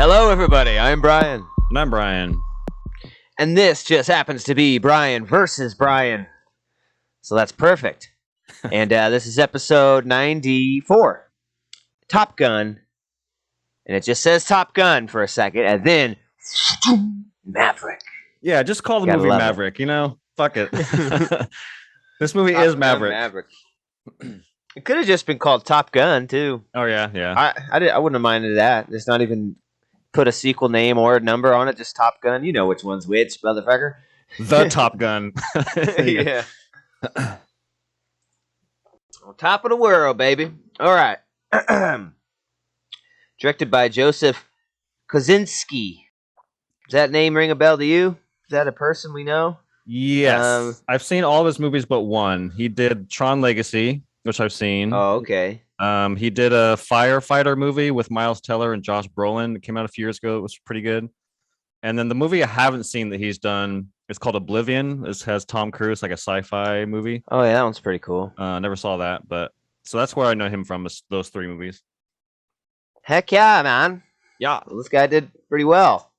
Hello, everybody. I'm Bryan. And I'm Bryan. And this just happens to be Bryan versus Bryan. So that's perfect. And this is episode 94. Top Gun. And it just says Top Gun for a second. And then Maverick. Yeah, just call the Gotta movie love Maverick, you know? Fuck it. This movie Top is Gun Maverick. It could have just been called Top Gun, too. Oh, yeah. I wouldn't have minded that. It's not even put a sequel name or a number on it, just Top Gun. You know which one's which, motherfucker. The Top Gun. Yeah. On top of the world, baby. All right. Directed by Joseph Kosinski. Does that name ring a bell to you? Is that a person we know? Yes. I've seen all of his movies but one. He did Tron Legacy, which I've seen. Oh, okay. He did a firefighter movie with Miles Teller and Josh Brolin. It came out a few years ago. It was pretty good. And then the movie I haven't seen that he's done is called Oblivion. This has Tom Cruise, like a sci-fi movie. Oh, yeah, that one's pretty cool. Never saw that, but so that's where I know him from, is those three movies. Heck yeah, man. Yeah. Well, this guy did pretty well.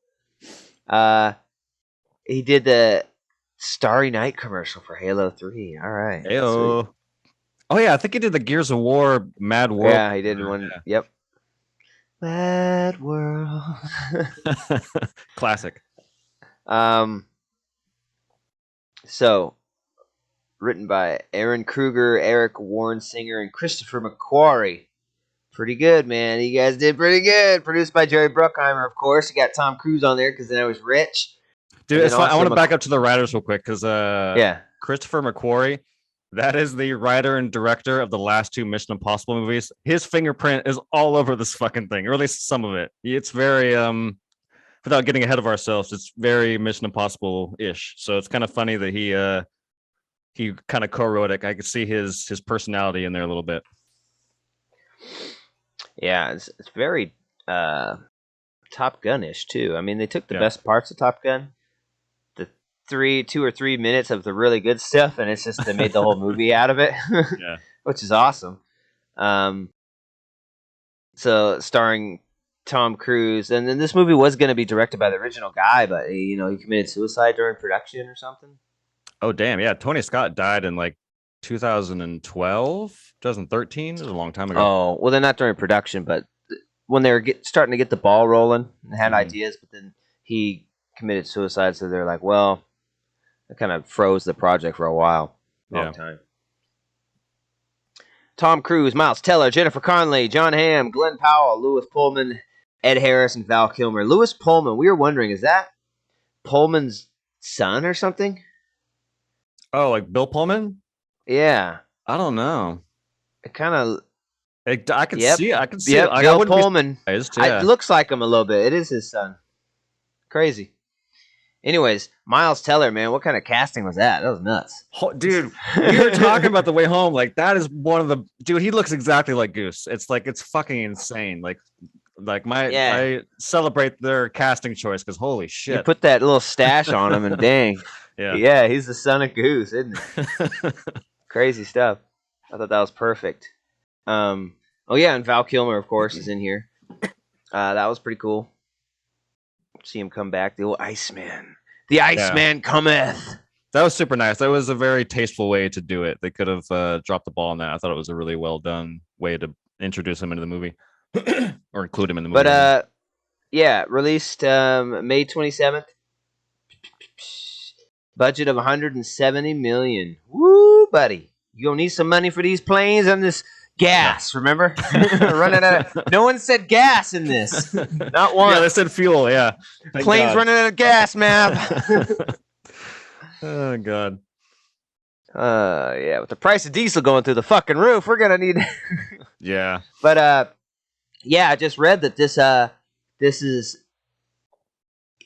He did the Starry Night commercial for Halo 3. All right. Heyo. Oh, yeah, I think he did the Gears of War Mad World. Yeah, he did one. Yeah. Yep. Mad World. Classic. So, written by Aaron Kruger, Eric Warrensinger, and Christopher McQuarrie. Pretty good, man. You guys did pretty good. Produced by Jerry Bruckheimer, of course. You got Tom Cruise on there because then I was rich. Dude, it's fine. I want to back up to the writers real quick because yeah, Christopher McQuarrie, that is the writer and director of the last two Mission Impossible movies. His fingerprint is all over this fucking thing, or at least some of it. It's very, without getting ahead of ourselves, it's very Mission Impossible-ish. So it's kind of funny that he kind of co-wrote it. I could see his personality in there a little bit. Yeah, it's very Top Gun-ish too. I mean, they took the best parts of Top Gun, the 2 or 3 minutes of the really good stuff, and it's just they made the whole movie out of it. Yeah, which is awesome. So starring Tom Cruise, and then this movie was going to be directed by the original guy, but he committed suicide during production or something. Oh damn! Yeah, Tony Scott died in like 2012, 2013. It was a long time ago. Oh well, they're not during production, but when they were starting to get the ball rolling and had ideas, but then he committed suicide, so they're like, well, it kind of froze the project for a while. Long time. Tom Cruise, Miles Teller, Jennifer Connelly, Jon Hamm, Glenn Powell, Lewis Pullman, Ed Harris, and Val Kilmer. Lewis Pullman, we were wondering, is that Pullman's son or something? Oh, like Bill Pullman? Yeah. I don't know. It kind of... I can see it. I can see it. Bill Pullman. It looks like him a little bit. It is his son. Crazy. Anyways, Miles Teller, man, what kind of casting was that? That was nuts. Dude, we were talking about the way home. Like, that is one of the... Dude, he looks exactly like Goose. It's like, it's fucking insane. I celebrate their casting choice because holy shit. You put that little stash on him and dang. Yeah, he's the son of Goose, isn't he? Crazy stuff. I thought that was perfect. And Val Kilmer, of course, is in here. That was pretty cool. See him come back. The old Iceman. The Iceman cometh. That was super nice. That was a very tasteful way to do it. They could have dropped the ball on that. I thought it was a really well done way to introduce him into the movie or include him in the movie. But released May 27th. Budget of $170 million. Woo, buddy! You gonna need some money for these planes and this gas. Remember, running out of. No one said gas in this. Not one. Yeah, they said fuel. Yeah, planes running out of gas, map. Oh god. With the price of diesel going through the fucking roof, we're gonna need. Yeah. But I just read that this is.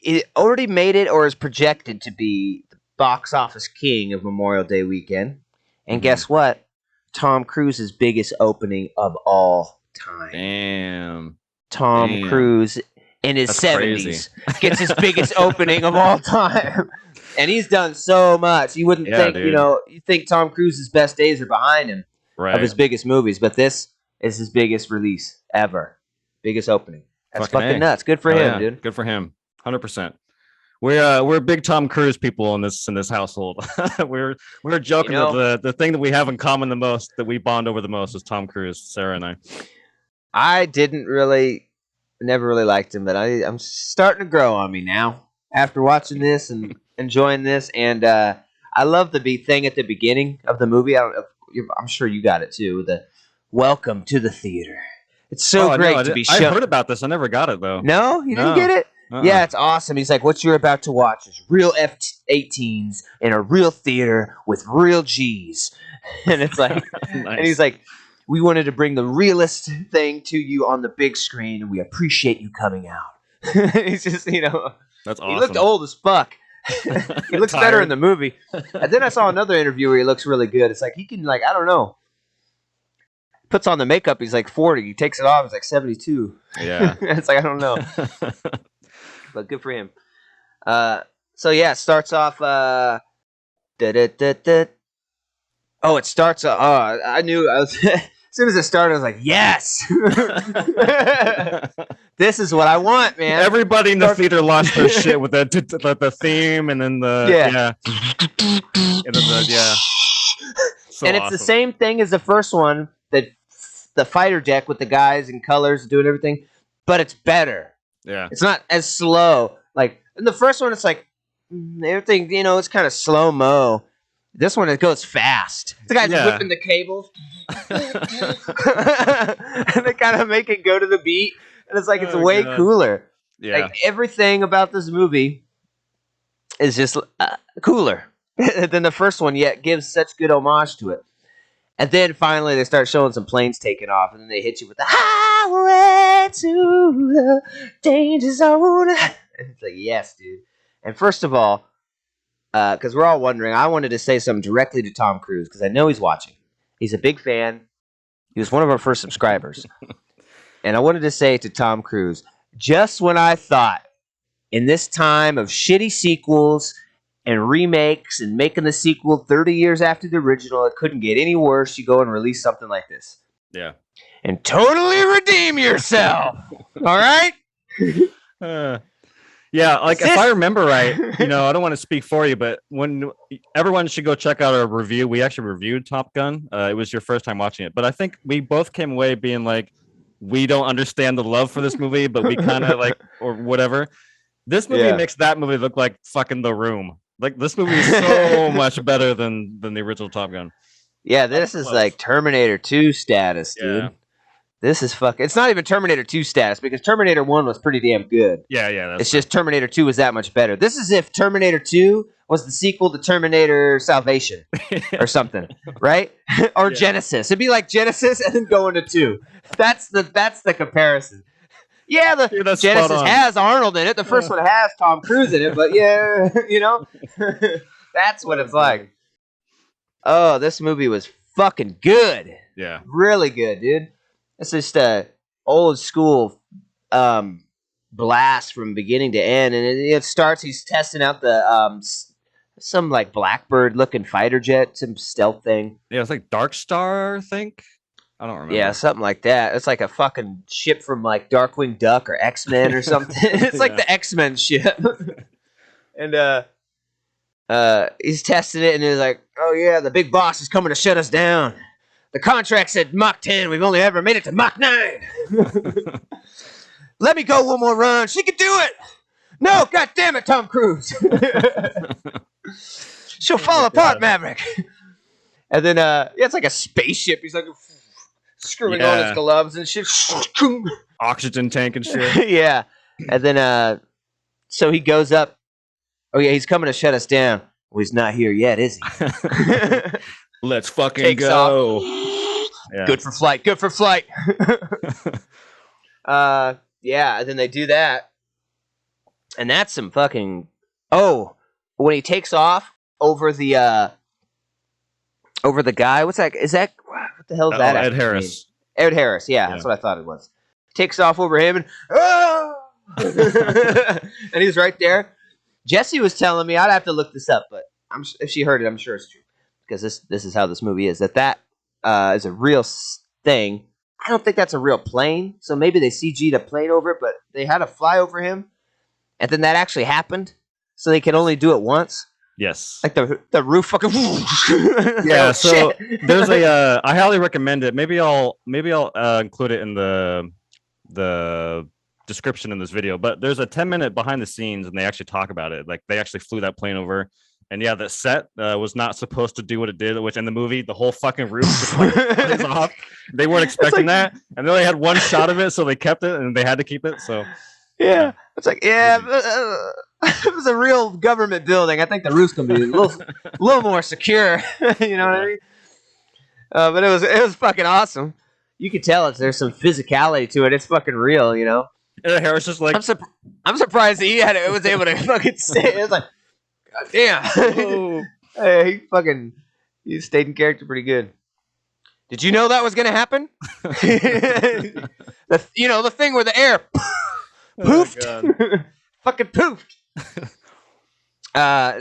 It already made it or is projected to be the box office king of Memorial Day weekend. And guess what? Tom Cruise's biggest opening of all time. Damn. Tom Cruise in his 70s gets his biggest opening of all time. And he's done so much. You wouldn't think, dude. You think Tom Cruise's best days are behind him of his biggest movies, but this is his biggest release ever. Biggest opening That's fucking nuts. Good for him, dude. Good for him. 100%. We're big Tom Cruise people in this household. we're joking that the thing that we have in common the most, that we bond over the most, is Tom Cruise, Sarah and I. I never really liked him, but I'm starting to grow on me now after watching this and enjoying this. And I love the big thing at the beginning of the movie. I'm sure you got it too. The welcome to the theater. It's so great to be shown. I heard about this. I never got it though. No, you didn't get it. Yeah, it's awesome. He's like, what you're about to watch is real F-18s in a real theater with real G's. And it's like, nice. And he's like, we wanted to bring the realest thing to you on the big screen, and we appreciate you coming out. He's just, that's awesome. He looked old as fuck. He looks better in the movie. And then I saw another interview where he looks really good. It's like, he can, I don't know. Puts on the makeup, he's like 40. He takes it off, he's like 72. Yeah. It's like, I don't know. But good for him. So yeah, it starts off. Oh, it starts. I knew. As soon as it started, I was like, "Yes, this is what I want, man." Everybody in the theater lost their shit with the theme, and then and then So and it's the same thing as the first one. The fighter deck with the guys and colors doing everything, but it's better. Yeah, it's not as slow. Like in the first one, it's like everything, it's kind of slow mo. This one, it goes fast. The guy's whipping the cables, and they kind of make it go to the beat, and it's like it's way cooler. Yeah, like everything about this movie is just cooler than the first one. Yet gives such good homage to it. And then finally they start showing some planes taking off, and then they hit you with the highway to the danger zone. And it's like, yes, dude. And first of all, because we're all wondering, I wanted to say something directly to Tom Cruise, because I know he's watching. He's a big fan. He was one of our first subscribers. And I wanted to say to Tom Cruise, just when I thought, in this time of shitty sequels and remakes and making the sequel 30 years after the original, it couldn't get any worse. You go and release something like this. Yeah. And totally redeem yourself. All right? Yeah, like if I remember right, I don't want to speak for you, but when everyone should go check out our review. We actually reviewed Top Gun. It was your first time watching it, but I think we both came away being like, we don't understand the love for this movie, but we kind of like, or whatever. This movie makes that movie look like fucking The Room. Like this movie is so much better than the original Top Gun. Yeah, this is like Terminator 2 status, dude. Yeah. This is fucking. It's not even Terminator 2 status, because Terminator 1 was pretty damn good. Yeah. It's just Terminator 2 was that much better. This is if Terminator 2 was the sequel to Terminator Salvation or something, right? Or Genesis. It'd be like Genesis and then go into 2. That's the comparison. Yeah, Genesis has Arnold in it. The first one has Tom Cruise in it, but yeah, that's what it's like. Oh, this movie was fucking good. Yeah. Really good, dude. It's just a old school blast from beginning to end, and it starts. He's testing out the some like Blackbird looking fighter jet, some stealth thing. Yeah, it's like Dark Star, I think. I don't remember. Yeah, something like that. It's like a fucking ship from like Darkwing Duck or X-Men or something. It's like the X-Men ship. And he's testing it, and he's like, "Oh yeah, the big boss is coming to shut us down. The contract said Mach 10. We've only ever made it to Mach 9. Let me go one more run. She can do it. No, God damn it, Tom Cruise. She'll fall apart, Maverick." And then it's like a spaceship. He's like screwing on his gloves and shit. Oxygen tank and shit. Yeah. And then so he goes up. Oh yeah, he's coming to shut us down. Well, he's not here yet, is he? Let's fucking go. Yeah. Good for flight. Good for flight. Yeah, and then they do that. And that's some fucking... Oh, when he takes off over the guy, what's that? Is that... What the hell is that? Ed Harris. Ed Harris, yeah, that's what I thought it was. Takes off over him and... and he's right there. Jesse was telling me, I'd have to look this up, but if she heard it, I'm sure it's true. Because this is how this movie is. That is a real thing. I don't think that's a real plane. So maybe they CG'd a plane over it, but they had to fly over him. And then that actually happened. So they could only do it once. Yes. Like the roof fucking. Yeah. So there's a. I highly recommend it. Maybe I'll include it in the description in this video. But there's a 10-minute behind the scenes, and they actually talk about it. Like they actually flew that plane over. And yeah, the set was not supposed to do what it did, which in the movie, the whole fucking roof just flies off. They weren't expecting that. And they only had one shot of it, so they kept it, and they had to keep it. So yeah. It's like, if it was a real government building, I think the roof's going to be a little more secure. You know what I mean? But it was fucking awesome. You could tell there's some physicality to it. It's fucking real, you know? And Harris just like... I'm surprised that he was able to fucking stay. It was like, God damn. Hey, he stayed in character pretty good. Did you know that was going to happen? The thing where the air poofed. Fucking poofed.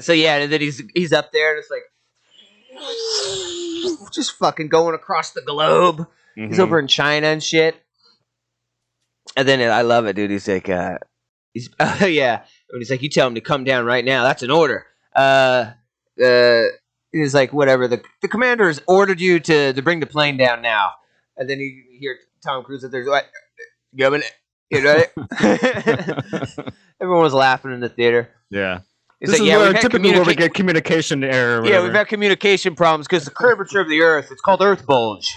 So yeah, and then he's up there and it's like just fucking going across the globe. Mm-hmm. He's over in China and shit. And then I love it, dude. He's like, yeah. And he's like, you tell him to come down right now. That's an order. He's like, whatever. The commander has ordered you to bring the plane down now. And then you hear Tom Cruise up there. Like, governor. You know, everyone was laughing in the theater. Yeah. It's this like, is typically where we get communication error. Yeah, we've had communication problems because the curvature of the Earth, it's called Earth bulge.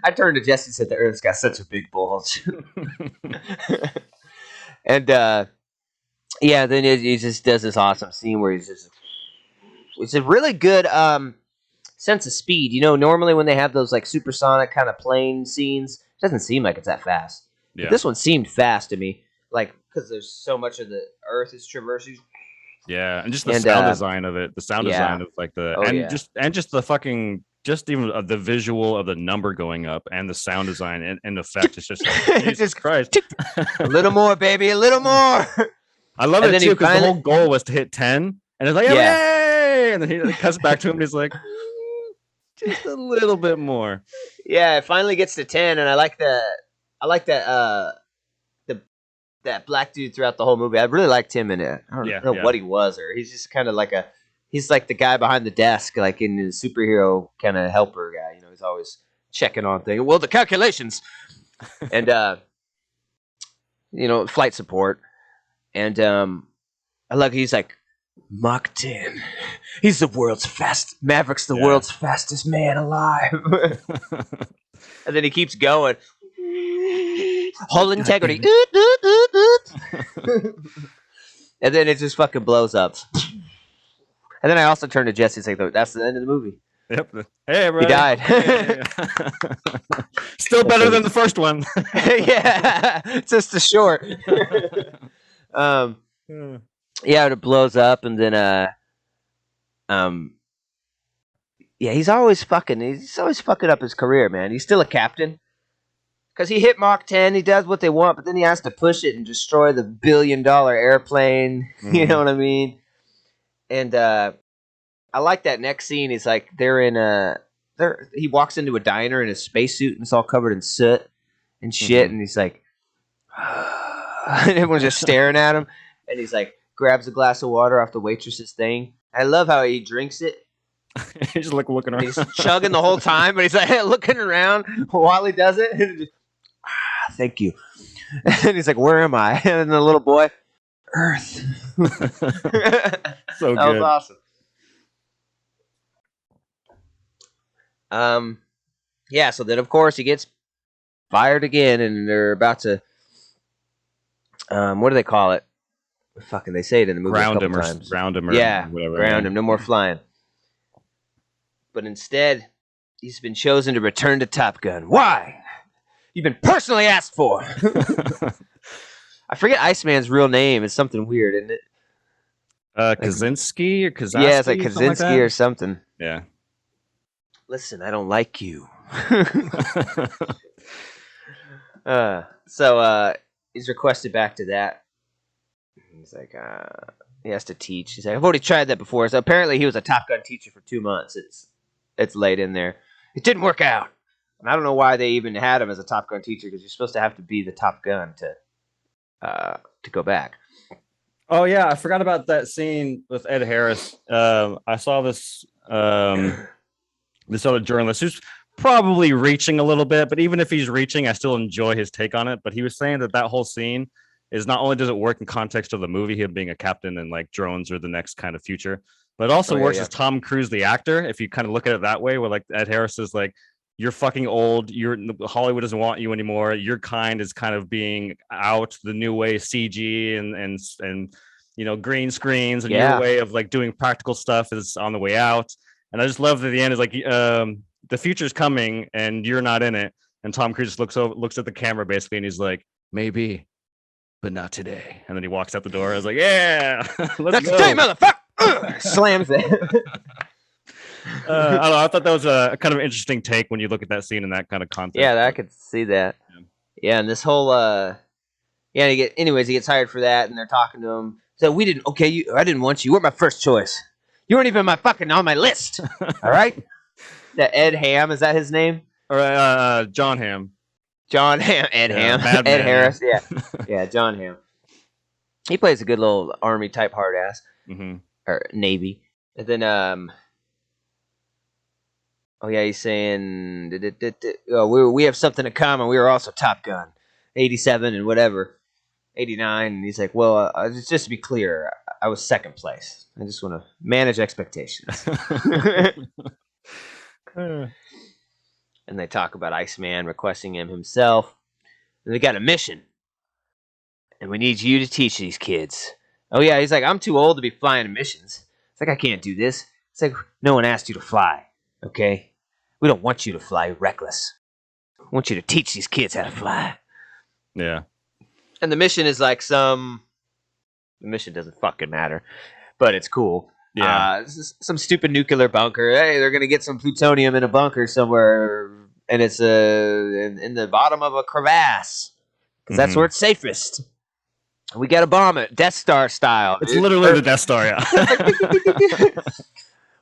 I turned to Jesse and said, the Earth's got such a big bulge. And, then he just does this awesome scene where it's a really good sense of speed. You know, normally when they have those like supersonic kind of plane scenes, it doesn't seem like it's that fast. Yeah. But this one seemed fast to me, like because there's so much of the Earth is traversing. Yeah, and just the sound design of it, the sound design of like just the fucking even the visual of the number going up and the sound design and effect. It's just like, Jesus Christ, a little more, baby, a little more. I love it too because the whole goal was to hit 10, and it's like yay, and then he cuts back to him. And he's like, just a little bit more. Yeah, it finally gets to 10, and I like that that black dude throughout the whole movie. I really liked him in it. I don't know what he was, or he's just kind of like he's like the guy behind the desk, like in the superhero kind of helper guy. You know, he's always checking on things. Well, the calculations, and flight support, and I like he's like Mach 10. He's the world's fastest. Maverick's the world's fastest man alive. And then he keeps going. Hull integrity. And then it just fucking blows up. And then I also turned to Jesse and like, that's the end of the movie. Yep. Hey, everybody. He died. Still better than the first one. Yeah. It's just a short. It blows up and then he's always fucking up his career, man. He's still a captain. Because he hit Mach 10, he does what they want, but then he has to push it and destroy the $1 billion airplane. Mm-hmm. You know what I mean? And I like that next scene. He's like, he walks into a diner in a spacesuit and it's all covered in soot and shit. Mm-hmm. And he's like, and everyone's just staring at him. And he's like, grabs a glass of water off the waitress's thing. I love how he drinks it. He's just like looking around. He's chugging the whole time, but he's like looking around while he does it. And just, thank you. And he's like, where am I? And the little boy, Earth. So that good. Was awesome. So then of course he gets fired again, and they're about to what do they call it? Fucking they say it in the movie ground a him couple times. Ground him or whatever. Ground him, no more flying. But instead, he's been chosen to return to Top Gun. Why? You've been personally asked for. I forget Iceman's real name. It's something weird, isn't it? Kaczynski or Kaczynski? Yeah, it's like Kaczynski or something. Yeah. Listen, I don't like you. So he's requested back to that. He's like, he has to teach. He's like, I've already tried that before. So apparently he was a Top Gun teacher for 2 months. It's laid in there. It didn't work out. And I don't know why they even had him as a Top Gun teacher, because you're supposed to have to be the Top Gun to go back. Oh yeah, I forgot about that scene with Ed Harris. I saw this this other journalist who's probably reaching a little bit, but even if he's reaching, I still enjoy his take on it. But he was saying that whole scene is not only does it work in context of the movie, him being a captain and like drones are the next kind of future, but it also works as Tom Cruise, the actor. If you kind of look at it that way, where like Ed Harris is like, you're fucking old. Hollywood doesn't want you anymore. Your kind is kind of being out. The new way CG and green screens, and your way of like doing practical stuff is on the way out. And I just love that the end is like the future's coming and you're not in it. And Tom Cruise looks at the camera basically, and he's like, maybe, but not today. And then he walks out the door. I was like, yeah, let's go. Today, motherfucker! Slams it. I don't know. I thought that was a kind of interesting take when you look at that scene in that kind of context. Yeah, I could see that. Yeah, and this whole he gets hired for that, and they're talking to him. So I didn't want you. You weren't my first choice. You weren't even on my list. All right. That Ed Hamm, is that his name? Or Jon Hamm. Jon Hamm, Ed Hamm, Ed Harris. Yeah, yeah, Jon Hamm. He plays a good little army type hard ass, or Navy. And then he's saying, we have something in common. We were also Top Gun, 87 and whatever. 89, and he's like, well, just to be clear, I was second place. I just want to manage expectations. And they talk about Iceman requesting him himself. And they got a mission. And we need you to teach these kids. Oh, yeah, he's like, I'm too old to be flying missions. It's like, I can't do this. It's like, no one asked you to fly, okay? We don't want you to fly. You're reckless. I want you to teach these kids how to fly. Yeah. And the mission is like the mission doesn't fucking matter, but it's cool. Yeah. Some stupid nuclear bunker. Hey, they're going to get some plutonium in a bunker somewhere, and it's in the bottom of a crevasse, because that's where it's safest. We got to bomb it, Death Star style. It's literally the Death Star, yeah.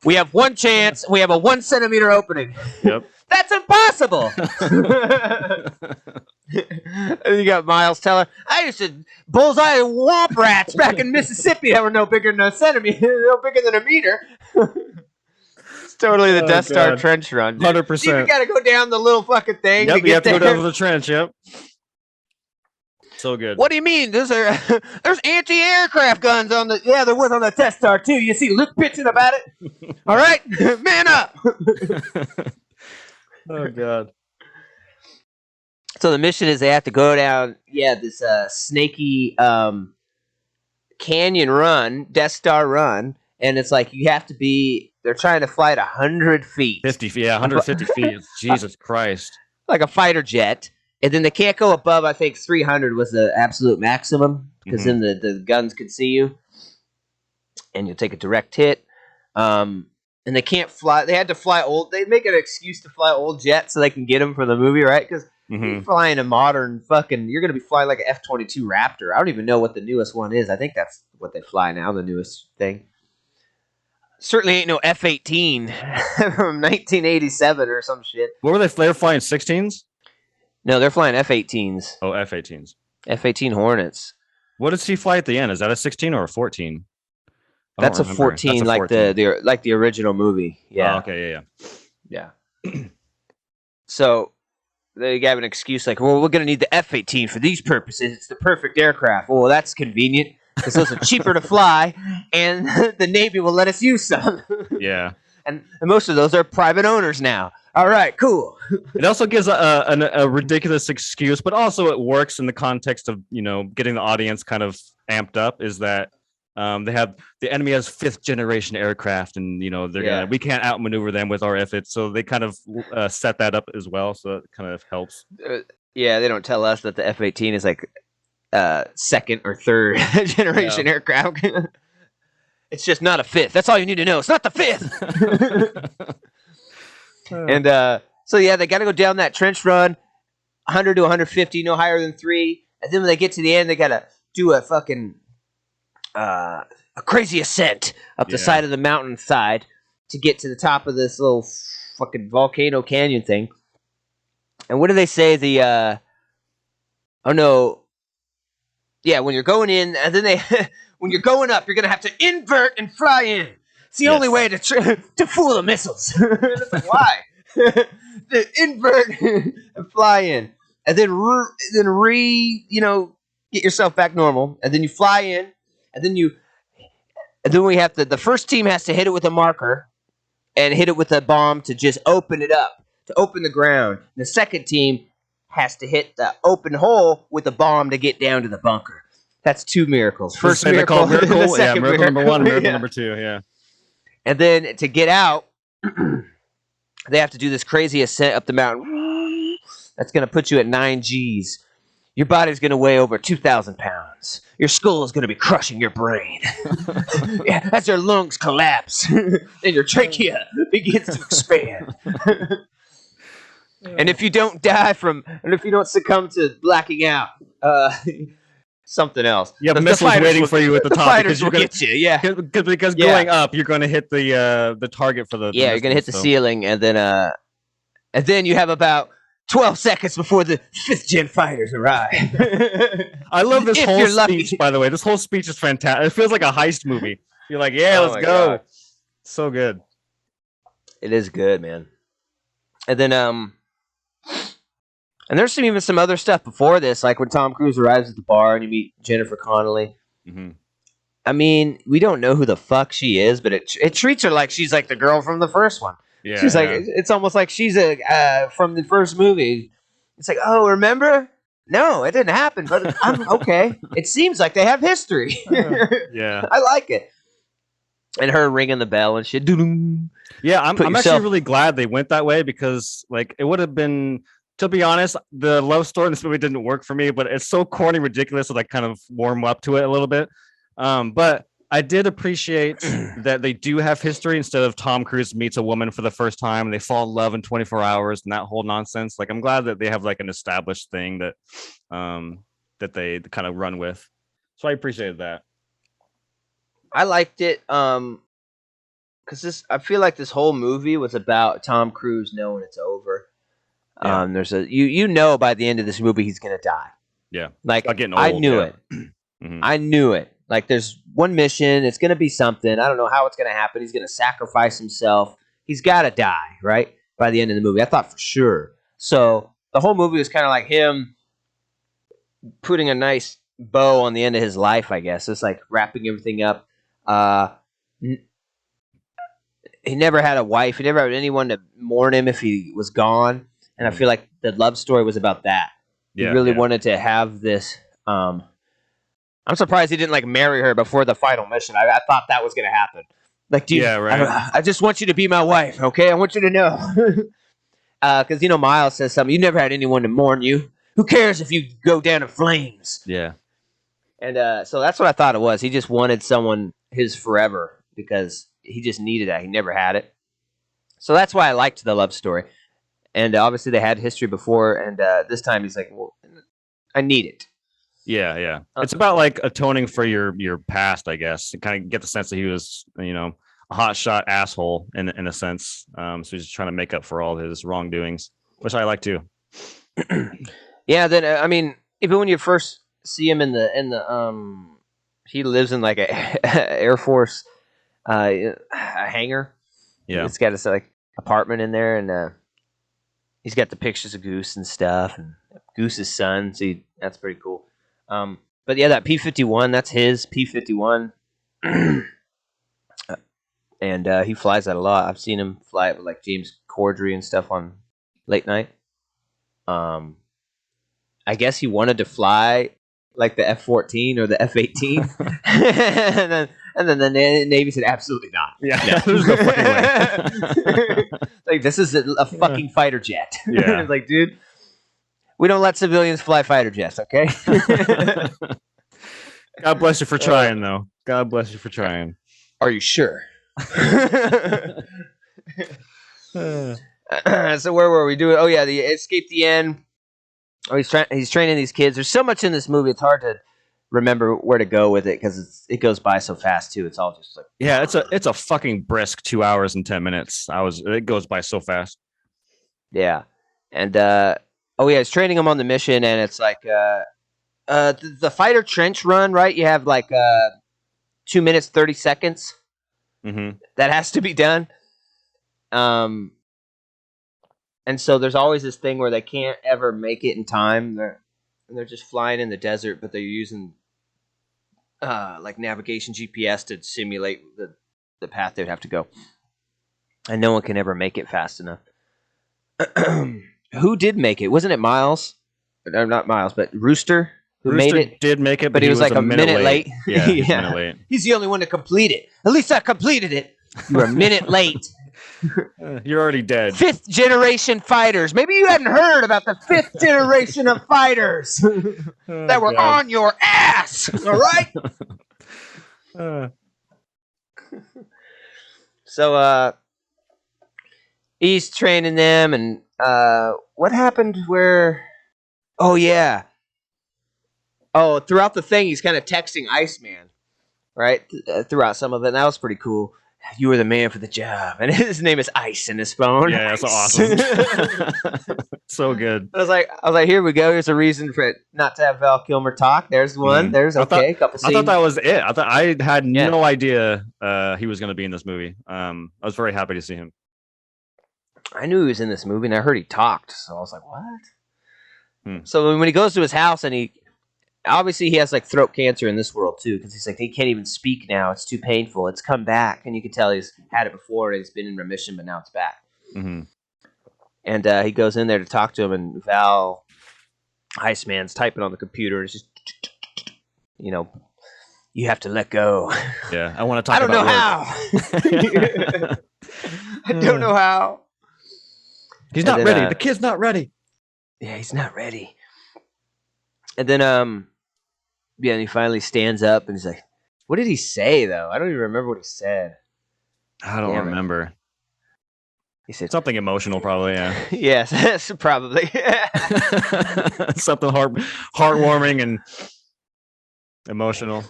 We have one chance. We have a 1 centimeter opening. Yep. That's impossible. And you got Miles Teller. I used to bullseye womp rats back in Mississippi that were no bigger than no bigger than a meter. It's totally the Death Star trench run. 100%. You got to go down the little fucking thing. Yep, you have to go down the trench. Yep. So good. What do you mean? There's anti-aircraft guns on the. Yeah, there was on the Death Star too. You see Luke pitching about it. All right, man up. Oh god. So the mission is they have to go down, this snaky canyon run, Death Star run, and it's like you have to be. They're trying to fly at 100 feet. 50 feet, 150 feet. Jesus Christ. Like a fighter jet. And then they can't go above, I think, 300 was the absolute maximum, because then the guns could see you, and you'll take a direct hit. And they can't fly. They had to fly old. They make an excuse to fly old jets so they can get them for the movie, right? Because you're flying a modern fucking. You're going to be flying like an F-22 Raptor. I don't even know what the newest one is. I think that's what they fly now, the newest thing. Certainly ain't no F-18 from 1987 or some shit. What were they? They were flying 16s? No, they're flying F-18s. Oh, F-18s. F-18 Hornets. What does he fly at the end? Is that a 16 or a 14? That's a 14, like 14. the original movie. Yeah. Oh, okay. Yeah. So they have an excuse like, well, we're going to need the F-18 for these purposes. It's the perfect aircraft. Well, that's convenient because those are cheaper to fly, and the Navy will let us use some. Yeah. And most of those are private owners now. All right, cool. It also gives a ridiculous excuse, but also it works in the context of, getting the audience kind of amped up, is that the enemy has 5th generation aircraft, and we can't outmaneuver them with our efforts, so they kind of set that up as well, so it kind of helps. They don't tell us that the F-18 is like 2nd or 3rd generation aircraft. It's just not a 5th. That's all you need to know. It's not the 5th. And so they got to go down that trench run, 100 to 150, no higher than 3. And then when they get to the end, they got to do a fucking a crazy ascent up the side of the mountainside to get to the top of this little fucking volcano canyon thing. And what do they say? Oh no, yeah, when you're going in, and then they when you're going up, you're gonna have to invert and fly in. It's the only way to fool the missiles. It's like, why? The invert and fly in, and then get yourself back normal, and then you fly in, and then we have to. The first team has to hit it with a marker, and hit it with a bomb to just open it up, to open the ground. The second team has to hit the open hole with a bomb to get down to the bunker. That's 2 miracles. First miracle, the second miracle number 1, miracle number 2, yeah. And then to get out, they have to do this crazy ascent up the mountain. That's going to put you at 9 Gs. Your body's going to weigh over 2,000 pounds. Your skull is going to be crushing your brain. Yeah, as your lungs collapse and your trachea begins to expand. And if you don't succumb to blacking out, something else. You have missiles waiting for you at the top. Fighters will get you, yeah. Because going up, you're going to hit the target for the. Yeah, you're going to hit the ceiling, and then you have about 12 seconds before the 5th gen fighters arrive. I love this whole speech, by the way. This whole speech is fantastic. It feels like a heist movie. You're like, yeah, let's go. God. So good. It is good, man. And then, and there's even some other stuff before this, like when Tom Cruise arrives at the bar and you meet Jennifer Connelly. Mm-hmm. I mean, we don't know who the fuck she is, but it treats her like she's like the girl from the first one. Yeah, she's like, it's almost like she's from the first movie. It's like, oh, remember? No, it didn't happen, but I'm okay. It seems like they have history. Yeah, I like it. And her ringing the bell and shit. Yeah, I'm actually really glad they went that way because, like, it would have been, to be honest, the love story in this movie didn't work for me, but it's so corny, ridiculous, so I kind of warm up to it a little bit. But I did appreciate that they do have history instead of Tom Cruise meets a woman for the first time and they fall in love in 24 hours and that whole nonsense. Like, I'm glad that they have like an established thing that that they kind of run with. So I appreciated that. I liked it because I feel like this whole movie was about Tom Cruise knowing it's over. Yeah. There's you know by the end of this movie he's gonna die. Yeah, like getting old, I knew it. Mm-hmm. I knew it. Like, there's one mission. It's going to be something. I don't know how it's going to happen. He's going to sacrifice himself. He's got to die, right? By the end of the movie. I thought for sure. So the whole movie was kind of like him putting a nice bow on the end of his life, I guess. It's like wrapping everything up. He never had a wife. He never had anyone to mourn him if he was gone. And I feel like the love story was about that. Yeah, he really wanted to have this... I'm surprised he didn't like marry her before the final mission. I thought that was going to happen. Like, dude, yeah, right. I just want you to be my wife, okay? I want you to know. Because, Miles says something. You never had anyone to mourn you. Who cares if you go down in flames? Yeah. And so that's what I thought it was. He just wanted someone his forever because he just needed that. He never had it. So that's why I liked the love story. And obviously they had history before. And this time he's like, well, I need it. Yeah. It's about like atoning for your past, I guess. And kind of get the sense that he was, a hotshot asshole in a sense. So he's just trying to make up for all his wrongdoings, which I like too. Yeah. Then even when you first see him in the he lives in like a Air Force a hangar. Yeah, it's got his like apartment in there, and he's got the pictures of Goose and stuff, and Goose's son. So that's pretty cool. But yeah, that P-51, that's his P-51. And he flies that a lot. I've seen him fly it with like James Cordry and stuff on late night. I guess he wanted to fly like the F-14 or the F-18. and then the Navy said, absolutely not. Yeah, no. There's no fucking way. Like, this is a fucking fighter jet. Yeah. It's like, dude, we don't let civilians fly fighter jets, okay? God bless you for trying, though. God bless you for trying. Are you sure? So where were we doing? Oh yeah, the escape the end. Oh, he's training these kids. There's so much in this movie. It's hard to remember where to go with it because it goes by so fast too. It's all just like, yeah, it's a fucking brisk 2 hours and 10 minutes. It goes by so fast. Yeah, and Oh yeah, it's training him on the mission, and it's like the fighter trench run, right? You have like 2 minutes 30 seconds. Mm-hmm. That has to be done. And so there's always this thing where they can't ever make it in time. They're just flying in the desert, but they're using like navigation GPS to simulate the path they'd have to go. And no one can ever make it fast enough. Who did make it? Wasn't it Miles? Not Miles, but Rooster, who Rooster made it. Did make it, but he was like a minute late. Yeah, he was a minute late. He's the only one to complete it. At least I completed it. You were a minute late. You're already dead. 5th generation fighters. Maybe you hadn't heard about the 5th generation of fighters that were on your ass. All right. So he's training them, and what happened where? Oh yeah. Oh, throughout the thing, he's kind of texting Iceman, right? Throughout some of it, and that was pretty cool. You were the man for the job, and his name is Ice in his phone. Yeah, that's awesome. So good. I was like, here we go. Here's a reason for it not to have Val Kilmer talk. There's one. There's okay. Couple scenes. I thought that was it. I had no idea he was going to be in this movie. I was very happy to see him. I knew he was in this movie, and I heard he talked, so I was like, what? So when he goes to his house, and he has like throat cancer in this world too, because he's like, he can't even speak now. It's too painful. It's come back, and you can tell he's had it before, and he's been in remission, but now it's back. Mm-hmm. And he goes in there to talk to him, and Val Iceman's typing on the computer. And it's just, you have to let go. Yeah, I want to talk about how. I don't know how. He's not ready. The kid's not ready. Yeah, he's not ready. And then, and he finally stands up, and he's like, what did he say, though? I don't even remember what he said. I don't remember. He said something emotional, probably, yeah. Yes, probably. Something heartwarming and emotional.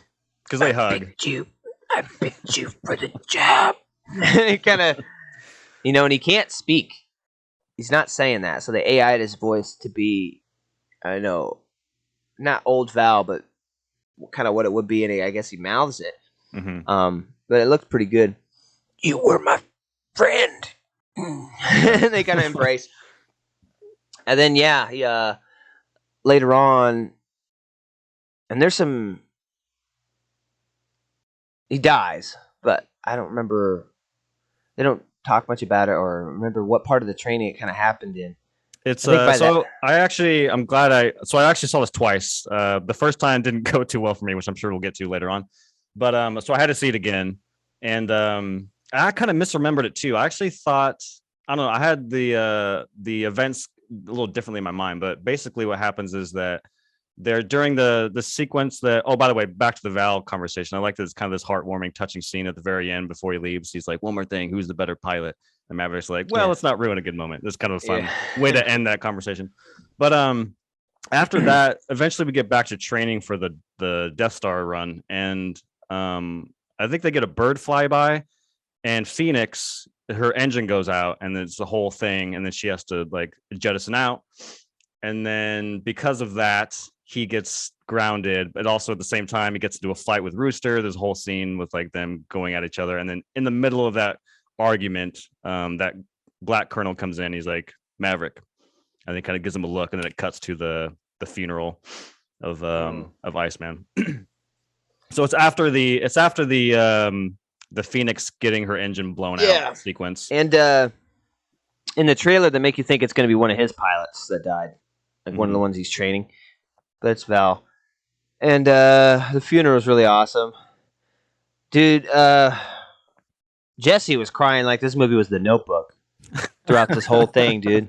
Because they hug. I picked you for the job. He kind of, and he can't speak. He's not saying that. So they AI'd his voice to be, I know, not old Val, but kind of what it would be. And I guess he mouths it. Mm-hmm. But it looked pretty good. You were my friend. And they kind of embrace. And then, he, later on, and there's some, he dies, but I don't remember, they don't talk much about it or remember what part of the training it kind of happened in. It's I actually saw this twice. The first time didn't go too well for me, which I'm sure we'll get to later on. But so I had to see it again, and I kind of misremembered it too. I actually thought, I don't know, I had the events a little differently in my mind, but basically what happens is that they're during the sequence that, oh, by the way, back to the Val conversation. I like that it's kind of this heartwarming, touching scene at the very end before he leaves. He's like, one more thing, who's the better pilot? And Maverick's like, well, let's not ruin a good moment. It's kind of a fun way to end that conversation. But after that, eventually we get back to training for the Death Star run. And I think they get a bird flyby, and Phoenix, her engine goes out, and it's the whole thing. And then she has to like jettison out. And then because of that, he gets grounded. But also at the same time, he gets to do a fight with Rooster. There's a whole scene with like them going at each other. And then in the middle of that argument, that black colonel comes in. He's like, Maverick, and he kind of gives him a look, and then it cuts to the funeral of Iceman. So it's after the Phoenix getting her engine blown out sequence. And in the trailer, they make you think it's going to be one of his pilots that died, like one of the ones he's training, but it's Val. And the funeral was really awesome, dude. Jessie was crying like this movie was The Notebook throughout this whole thing, dude.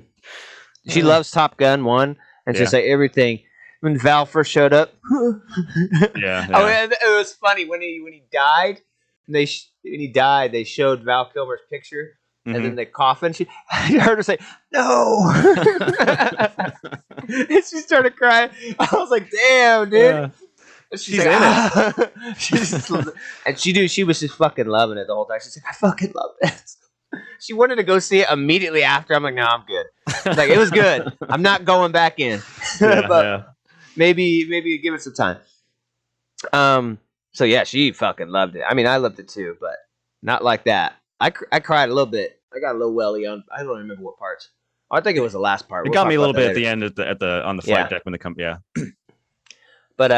She loves Top Gun 1, and she's like everything. When Val first showed up, Oh, it was funny when he died. They showed Val Kilmer's picture, and then the coffin. I heard her say, "No," and she started crying. I was like, "Damn, dude." She's like, in it. And she was just fucking loving it the whole time. She's like, I fucking love this. She wanted to go see it immediately after. I'm like, no, I'm good. Like, it was good. I'm not going back in. But maybe give it some time. So yeah, she fucking loved it. I mean, I loved it too, but not like that. I cried a little bit. I got a little welly on. I don't remember what parts. I think it was the last part. It got me a little bit at the end, on the flight deck when they come. Yeah. But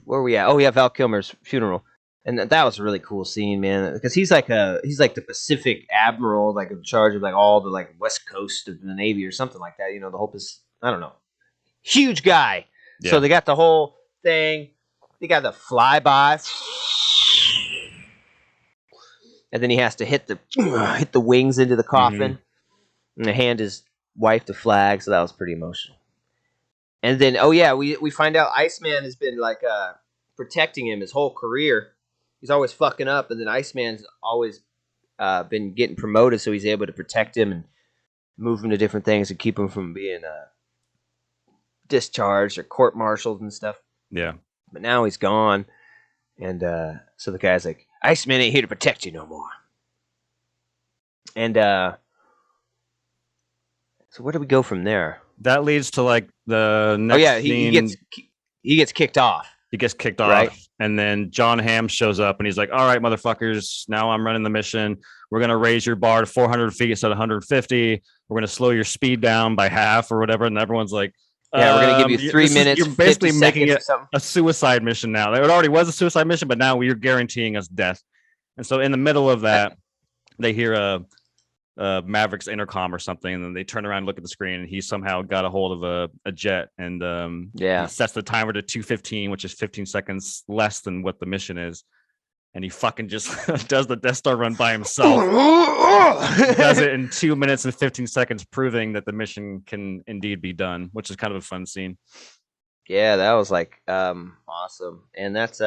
where were we at? Oh yeah, Val Kilmer's funeral, and that was a really cool scene, man. Because he's like the Pacific admiral, like in charge of like all the like West Coast of the Navy or something like that. You know, the hope is, I don't know, huge guy. Yeah. So they got the whole thing. They got the flyby. And then he has to hit the wings into the coffin, and hand his wife the flag. So that was pretty emotional. And then, we find out Iceman has been like protecting him his whole career. He's always fucking up, and then Iceman's always been getting promoted, so he's able to protect him and move him to different things and keep him from being discharged or court-martialed and stuff. Yeah. But now he's gone, and so the guy's like, Iceman ain't here to protect you no more. And so where do we go from there? That leads to like the next scene. He gets kicked off. He gets kicked off, right? And then Jon Hamm shows up, and he's like, "All right, motherfuckers, now I'm running the mission. We're gonna raise your bar to 400 feet instead of 150. We're gonna slow your speed down by half or whatever." And everyone's like, "Yeah, we're gonna give you 3 minutes." You're basically making it a suicide mission now. It already was a suicide mission, but now you're guaranteeing us death. And so in the middle of that, they hear Maverick's intercom or something, and then they turn around and look at the screen, and he somehow got a hold of a jet, and he sets the timer to 2:15, which is 15 seconds less than what the mission is, and he fucking just does the Death Star run by himself. Does it in 2 minutes and 15 seconds, proving that the mission can indeed be done, which is kind of a fun scene. Yeah, that was like awesome, and that's we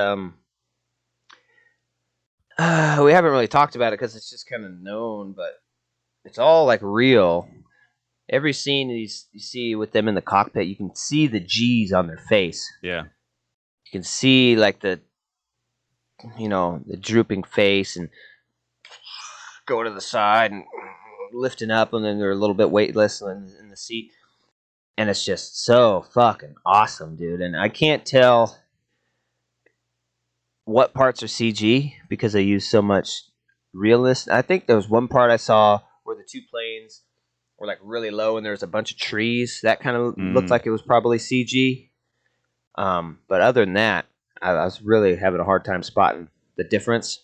haven't really talked about it because it's just kind of known, but it's all like real. Every scene you see with them in the cockpit, you can see the G's on their face. Yeah. You can see like the drooping face and go to the side and lifting up, and then they're a little bit weightless in the seat. And it's just so fucking awesome, dude. And I can't tell what parts are CG because they use so much realness. I think there was one part I saw where the two planes were like really low and there was a bunch of trees. That kind of looked like it was probably CG. But other than that, I was really having a hard time spotting the difference.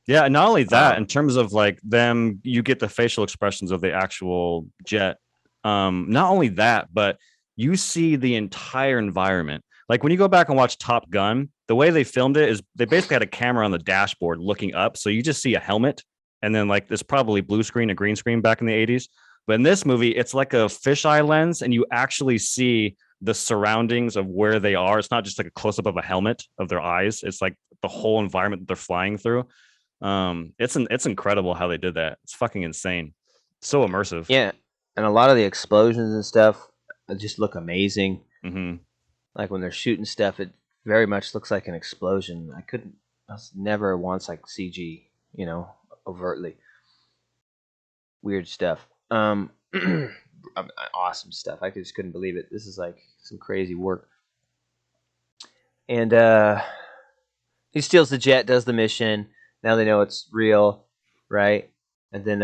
Yeah, not only that, in terms of like them, you get the facial expressions of the actual jet. Not only that, but you see the entire environment. Like when you go back and watch Top Gun, the way they filmed it is they basically had a camera on the dashboard looking up. So you just see a helmet, and then like there's probably blue screen or green screen back in the 80s. But in this movie, it's like a fisheye lens, and you actually see the surroundings of where they are. It's not just like a close-up of a helmet of their eyes. It's like the whole environment that they're flying through. It's incredible how they did that. It's fucking insane. So immersive. Yeah. And a lot of the explosions and stuff just look amazing. Mm-hmm. Like when they're shooting stuff, it very much looks like an explosion. I was never once like CG, overtly. Weird stuff. Awesome stuff. I just couldn't believe it. This is like some crazy work. And he steals the jet, does the mission. Now they know it's real, right? And then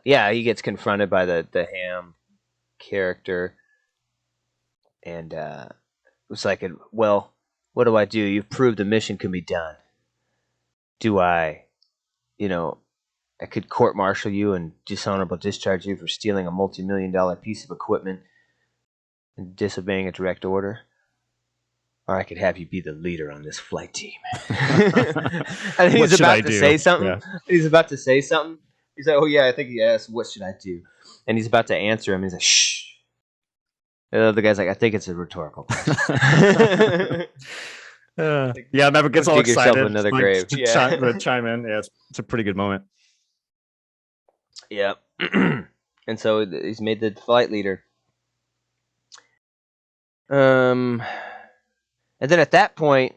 he gets confronted by the Hamm character, and it's like, well, what do I do? You've proved the mission can be done. Do I, I could court-martial you and dishonorable discharge you for stealing a multi-million-dollar piece of equipment and disobeying a direct order, or I could have you be the leader on this flight team. And he's about to say something. Yeah. He's about to say something. He's like, oh, yeah, I think he asked, what should I do? And he's about to answer him. He's like, shh. And the other guy's like, I think it's a rhetorical question. Maverick gets all excited. Yourself another grave. Chime in. Yeah, it's a pretty good moment. Yeah. And so he's made the flight leader. And then at that point,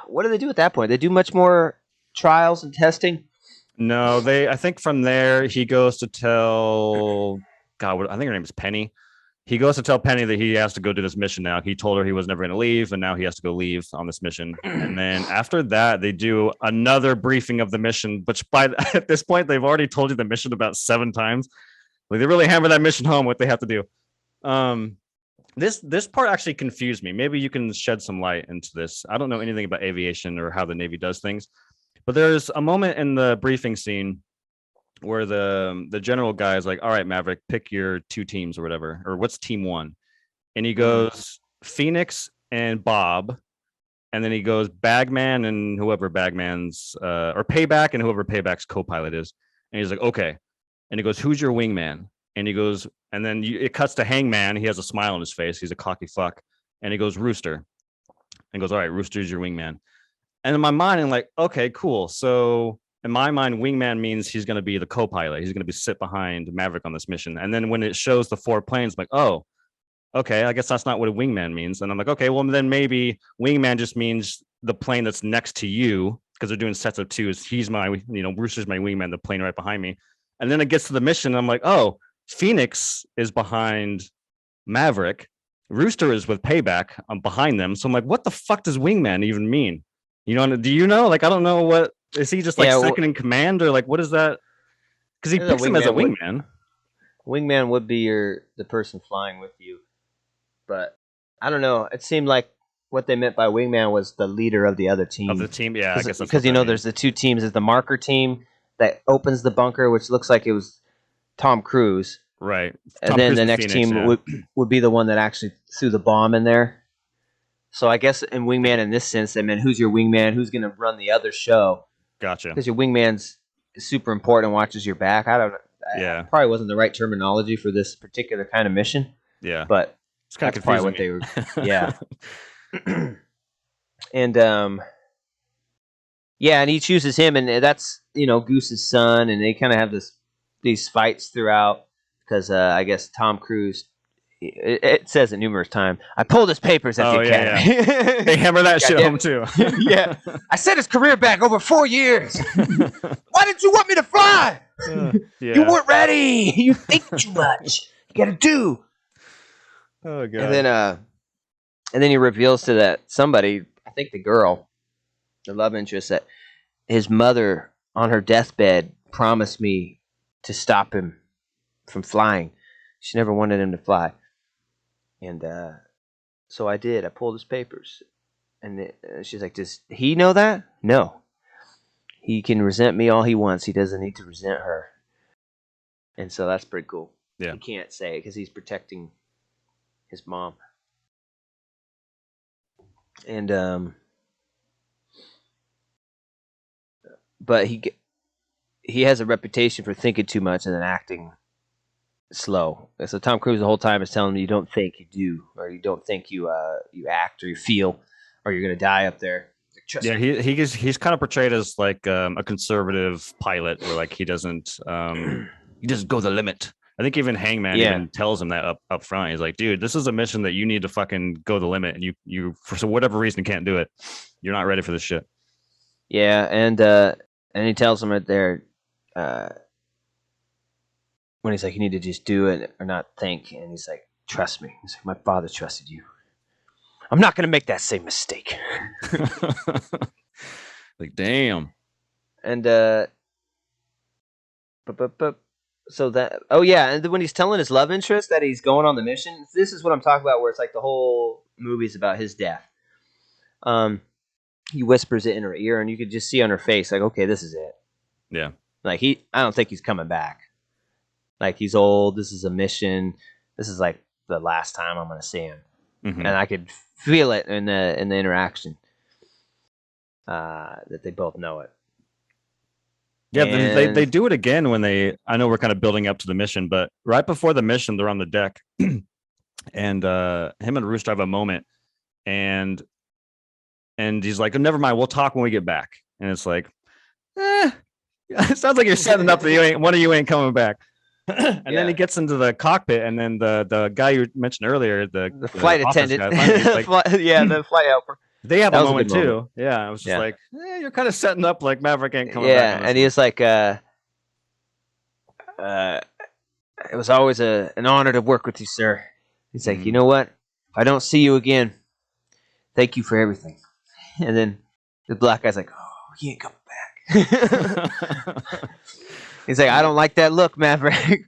what do they do at that point? They do much more trials and testing? No, I think from there he goes to tell God. I think her name is Penny. He goes to tell Penny that he has to go do this mission now. He told her he was never going to leave, and now he has to go leave on this mission. And then after that, they do another briefing of the mission, which at this point, they've already told you the mission about 7 times. Like, they really hammer that mission home, what they have to do. This part actually confused me. Maybe you can shed some light into this. I don't know anything about aviation or how the Navy does things, but there's a moment in the briefing scene where the general guy is like, all right, Maverick, pick your 2 teams or whatever, or what's team 1? And he goes Phoenix and Bob, and then he goes Bagman and whoever Bagman's or Payback and whoever Payback's co-pilot is. And he's like, okay. And he goes, who's your wingman? And he goes, and then it cuts to Hangman. He has a smile on his face. He's a cocky fuck. And he goes, Rooster. And he goes, all right, Rooster's your wingman. And in my mind, I'm like, okay, cool. So in my mind, wingman means he's going to be the co-pilot. He's going to be sit behind Maverick on this mission. And then when it shows the 4 planes, I'm like, oh, okay, I guess that's not what a wingman means. And I'm like, okay, well, then maybe wingman just means the plane that's next to you, because they're doing sets of 2. He's my, Rooster's my wingman, the plane right behind me. And then it gets to the mission. And I'm like, oh, Phoenix is behind Maverick. Rooster is with Payback. I'm behind them. So I'm like, what the fuck does wingman even mean? Do you know? Like, I don't know what. Is he just like second in command, or like what is that? Because he picks him as a wingman. Wingman would be the person flying with you, but I don't know. It seemed like what they meant by wingman was the leader of the other team. Of the team, yeah. I guess that's because there's the 2 teams. There's the marker team that opens the bunker, which looks like it was Tom Cruise, right? And then the next team would be the one that actually threw the bomb in there. So I guess in wingman, in this sense, they meant who's your wingman, who's going to run the other show. Gotcha. Because your wingman's super important and watches your back. I don't know. Yeah. Probably wasn't the right terminology for this particular kind of mission. Yeah. But it's kind of probably what they were. Yeah. And and he chooses him, and that's Goose's son, and they kind of have these fights throughout because I guess Tom Cruise. It says it numerous times. I pulled his papers at the academy. Yeah. They hammer that shit home too. Yeah, I set his career back over 4 years. Why didn't you want me to fly? You weren't ready. You think too much. You gotta do. Oh god. And then he reveals to that somebody, I think the girl, the love interest, that his mother on her deathbed promised me to stop him from flying. She never wanted him to fly. And so I did. I pulled his papers. And she's like, does he know that? No. He can resent me all he wants. He doesn't need to resent her. And so that's pretty cool. Yeah. He can't say it because he's protecting his mom. And but he has a reputation for thinking too much and then acting slow. So Tom Cruise the whole time is telling him, you don't think, you do, or you don't think, you act or you feel, or you're gonna die up there. Yeah, he's kind of portrayed as like a conservative pilot, where like he doesn't go the limit. I think even Hangman even tells him that up front. He's like, dude, this is a mission that you need to fucking go the limit, and you for whatever reason can't do it. You're not ready for this shit. Yeah, and he tells him right there, when he's like, you need to just do it or not think. And he's like, trust me. He's like, my father trusted you. I'm not going to make that same mistake. Like, damn. And, so that, and when he's telling his love interest that he's going on the mission, this is what I'm talking about, where it's like the whole movie's about his death. He whispers it in her ear, and you could just see on her face, like, okay, this is it. Yeah. Like, I don't think he's coming back. Like, he's old. This is a mission. This is like the last time I'm going to see him. Mm-hmm. And I could feel it in the interaction that they both know it. Yeah, and they do it again when I know we're kind of building up to the mission, but right before the mission, they're on the deck, and him and Rooster have a moment, and he's like, oh, never mind, we'll talk when we get back. And it's like, it sounds like you're setting up that one of you ain't coming back. And then he gets into the cockpit, and then the guy you mentioned earlier, the flight attendant, guy, like, the flight helper, They have That a was a moment good too. moment. Yeah, I was just Yeah. like, you're kind of setting up like Maverick ain't coming back. Yeah, and he was like, it was always an honor to work with you, sir. He's like, you know what? If I don't see you again, thank you for everything. And then the black guy's like, oh, he ain't coming back. He's like, I don't like that look, Maverick.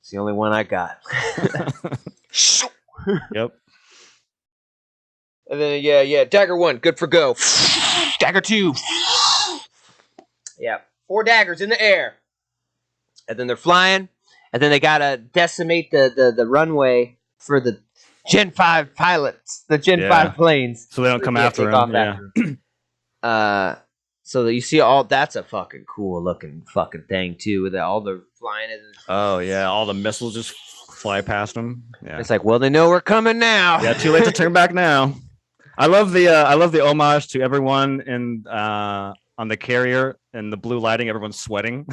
It's the only one I got. Yep. And then yeah, dagger 1, good for go. Dagger 2. Yeah, 4 daggers in the air. And then they're flying. And then they gotta decimate the runway for the Gen 5 pilots, the Gen 5 planes. So they don't come after him. Yeah. So that you see all that's a fucking cool looking fucking thing too, with all the flying. Oh yeah, all the missiles just fly past them. Yeah. It's like, well, they know we're coming now. Yeah, too late to turn back now. I love the homage to everyone in on the carrier and the blue lighting. Everyone's sweating,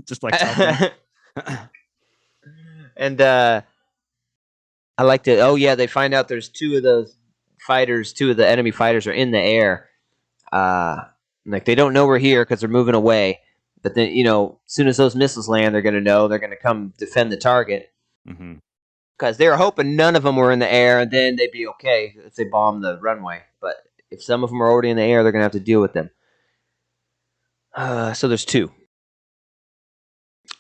just like something. And I liked it. Oh yeah, they find out there's 2 of those fighters. 2 of the enemy fighters are in the air. Like they don't know we're here because they're moving away. But then as soon as those missiles land, they're gonna know. They're gonna come defend the target. Because they were hoping none of them were in the air, and then they'd be okay if they bomb the runway. But if some of them are already in the air, they're gonna have to deal with them. So there's 2.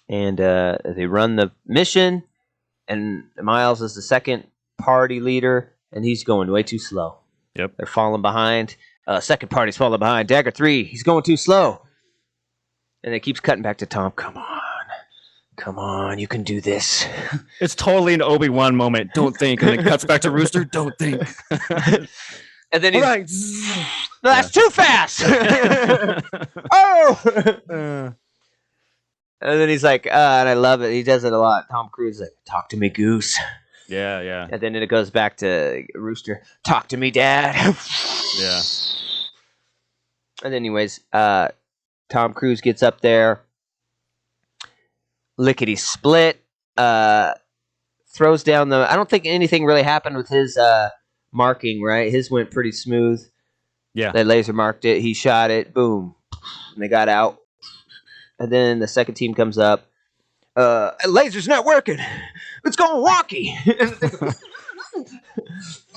And they run the mission, and Miles is the second party leader, and he's going way too slow. Yep. They're falling behind. Second party's falling behind. Dagger 3, he's going too slow. And it keeps cutting back to Tom. Come on, you can do this. It's totally an Obi-Wan moment. Don't think. And it cuts back to Rooster. Don't think. And then he's right. No, that's too fast. Oh. And then he's like, and I love it. He does it a lot. Tom Cruise is like, talk to me, Goose. Yeah. And then it goes back to Rooster. Talk to me, Dad. Yeah. And anyways, Tom Cruise gets up there. Lickety split. Throws down the. I don't think anything really happened with his marking. Right, his went pretty smooth. Yeah. They laser marked it. He shot it. Boom. And they got out. And then the second team comes up. Laser's not working. It's going wonky.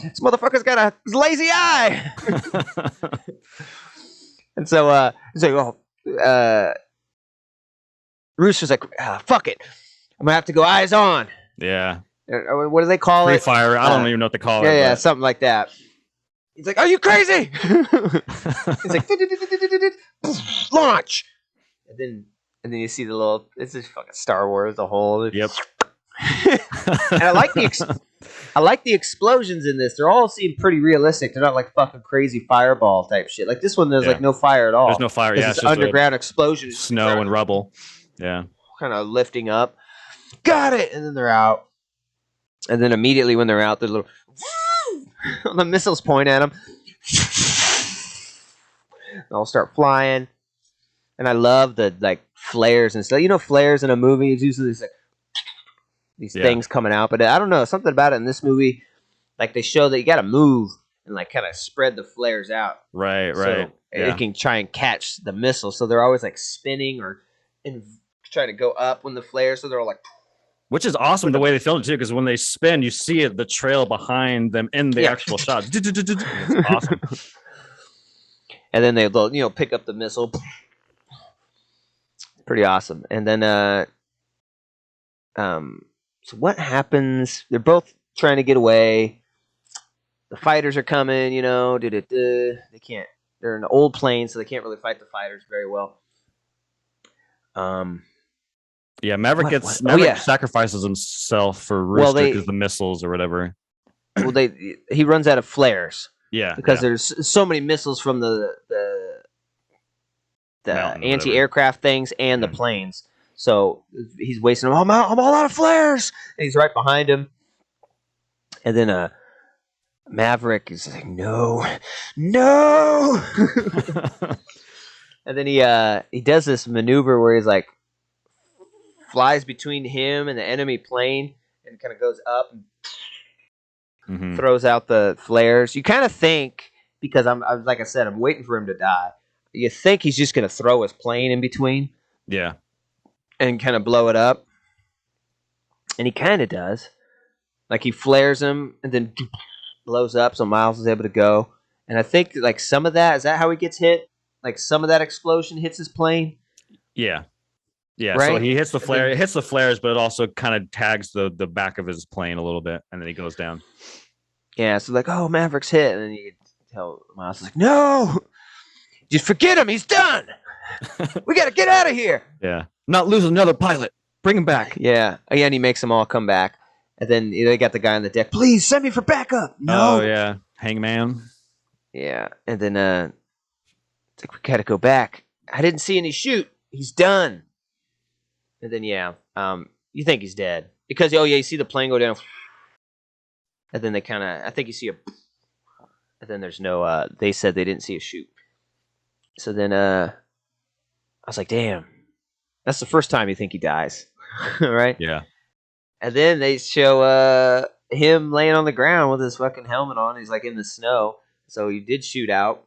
This motherfucker's got a lazy eye. And so he's like, Rooster's like, fuck it. I'm going to have to go eyes on. Yeah. What do they call it? Free fire. I don't even know what they call it. Yeah, something like that. He's like, are you crazy? He's like, launch. And then you see the little, it's just fucking Star Wars, the whole. Yep. And I like the explosions in this. They're all seem pretty realistic. They're not like fucking crazy fireball type shit. Like this one, there's like no fire at all. There's no fire. Yeah, it's just underground explosion. Snow and rubble. Yeah. Kind of lifting up. Got it. And then they're out. And then immediately when they're out, they're little. The missiles point at them. They'll start flying. And I love the like flares and stuff. Flares in a movie is usually these things coming out, but I don't know, something about it in this movie, like they show that you got to move and like kind of spread the flares out. Right. So it can try and catch the missile. So they're always like spinning or trying to go up when the flares. So they're all like. Which is awesome the way they filmed it too, because when they spin, you see the trail behind them in the actual shot. It's awesome. And then they'll pick up the missile. Pretty awesome. And then so what happens? They're both trying to get away. The fighters are coming, They can't. They're in an old plane, so they can't really fight the fighters very well. Yeah, Maverick sacrifices himself for Rooster because the missiles or whatever. Well, he runs out of flares. Yeah, because there's so many missiles from the anti-aircraft things and the planes. So he's wasting them. I'm all out of flares, and he's right behind him. And then Maverick is like, no. And then he does this maneuver where he's like flies between him and the enemy plane and kind of goes up and throws out the flares. You kind of think because I'm like I said, I'm waiting for him to die. You think he's just gonna throw his plane in between, and kind of blow it up, and he kind of does. Like he flares him and then blows up, so Miles is able to go. And I think like some of that is that how he gets hit. Like some of that explosion hits his plane. Yeah. Right? So he hits the flare. It hits the flares, but it also kind of tags the back of his plane a little bit, and then he goes down. Yeah. So like, oh, Maverick's hit, and then you can tell Miles is like, no, just forget him. He's done. We got to get out of here. Yeah. Not lose another pilot. Bring him back. Yeah. Again, he makes them all come back, and then they got the guy on the deck. Please send me for backup. No. Oh yeah, Hangman. Yeah, and then it's like we got to go back. I didn't see any shoot. He's done. And then you think he's dead because you see the plane go down, and then they kind of I think you see and then there's no. They said they didn't see a shoot. So then I was like, damn, that's the first time you think he dies, right? Yeah. And then they show him laying on the ground with his fucking helmet on. He's like in the snow, so he did shoot out,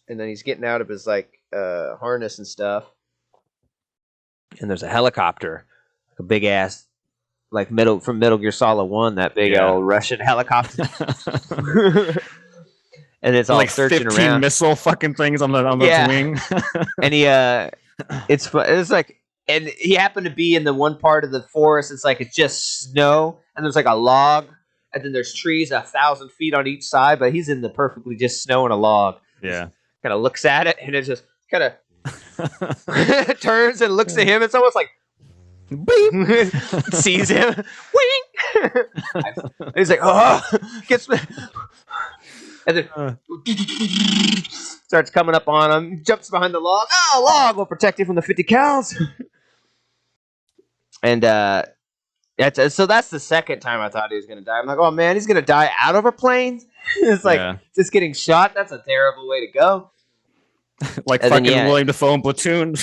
and then he's getting out of his like harness and stuff. And there's a helicopter, a big ass, like from Metal Gear Solid 1, that big old Russian helicopter. And it's all like searching 15 around. Missile fucking things on the wing. And he it's like, and he happened to be in the one part of the forest. It's just snow, and there's like a log, and then there's trees 1,000 feet on each side, but he's in the perfectly just snow and a log. Yeah. Kind of looks at it, and it just kind of turns and looks at him. It's almost like beep. Sees him. Wing. He's like, oh, gets me. And then starts coming up on him. Jumps behind the log. Oh, log will protect you from the 50 cows. And so that's the second time I thought he was gonna die. I'm like, oh man, he's gonna die out of a plane. It's like just getting shot. That's a terrible way to go. Like and fucking then, William Dafoe in Platoon.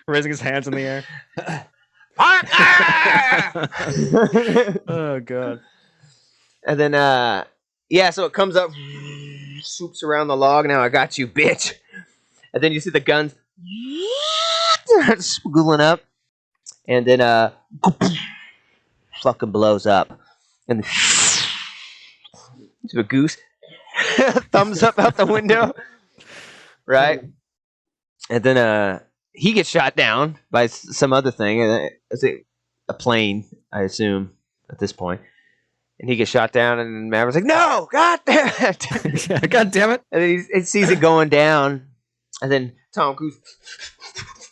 Raising his hands in the air. Oh god. And then so it comes up, swoops around the log. Now I got you, bitch. And then you see the guns schooling up, and then fucking blows up, and to a goose. Thumbs up out the window, right? And then he gets shot down by some other thing. Is it a plane? I assume at this point. And he gets shot down, and Maverick's like, "No, god damn it, yeah, god damn it!" And then he sees it going down, and then Tom Cruise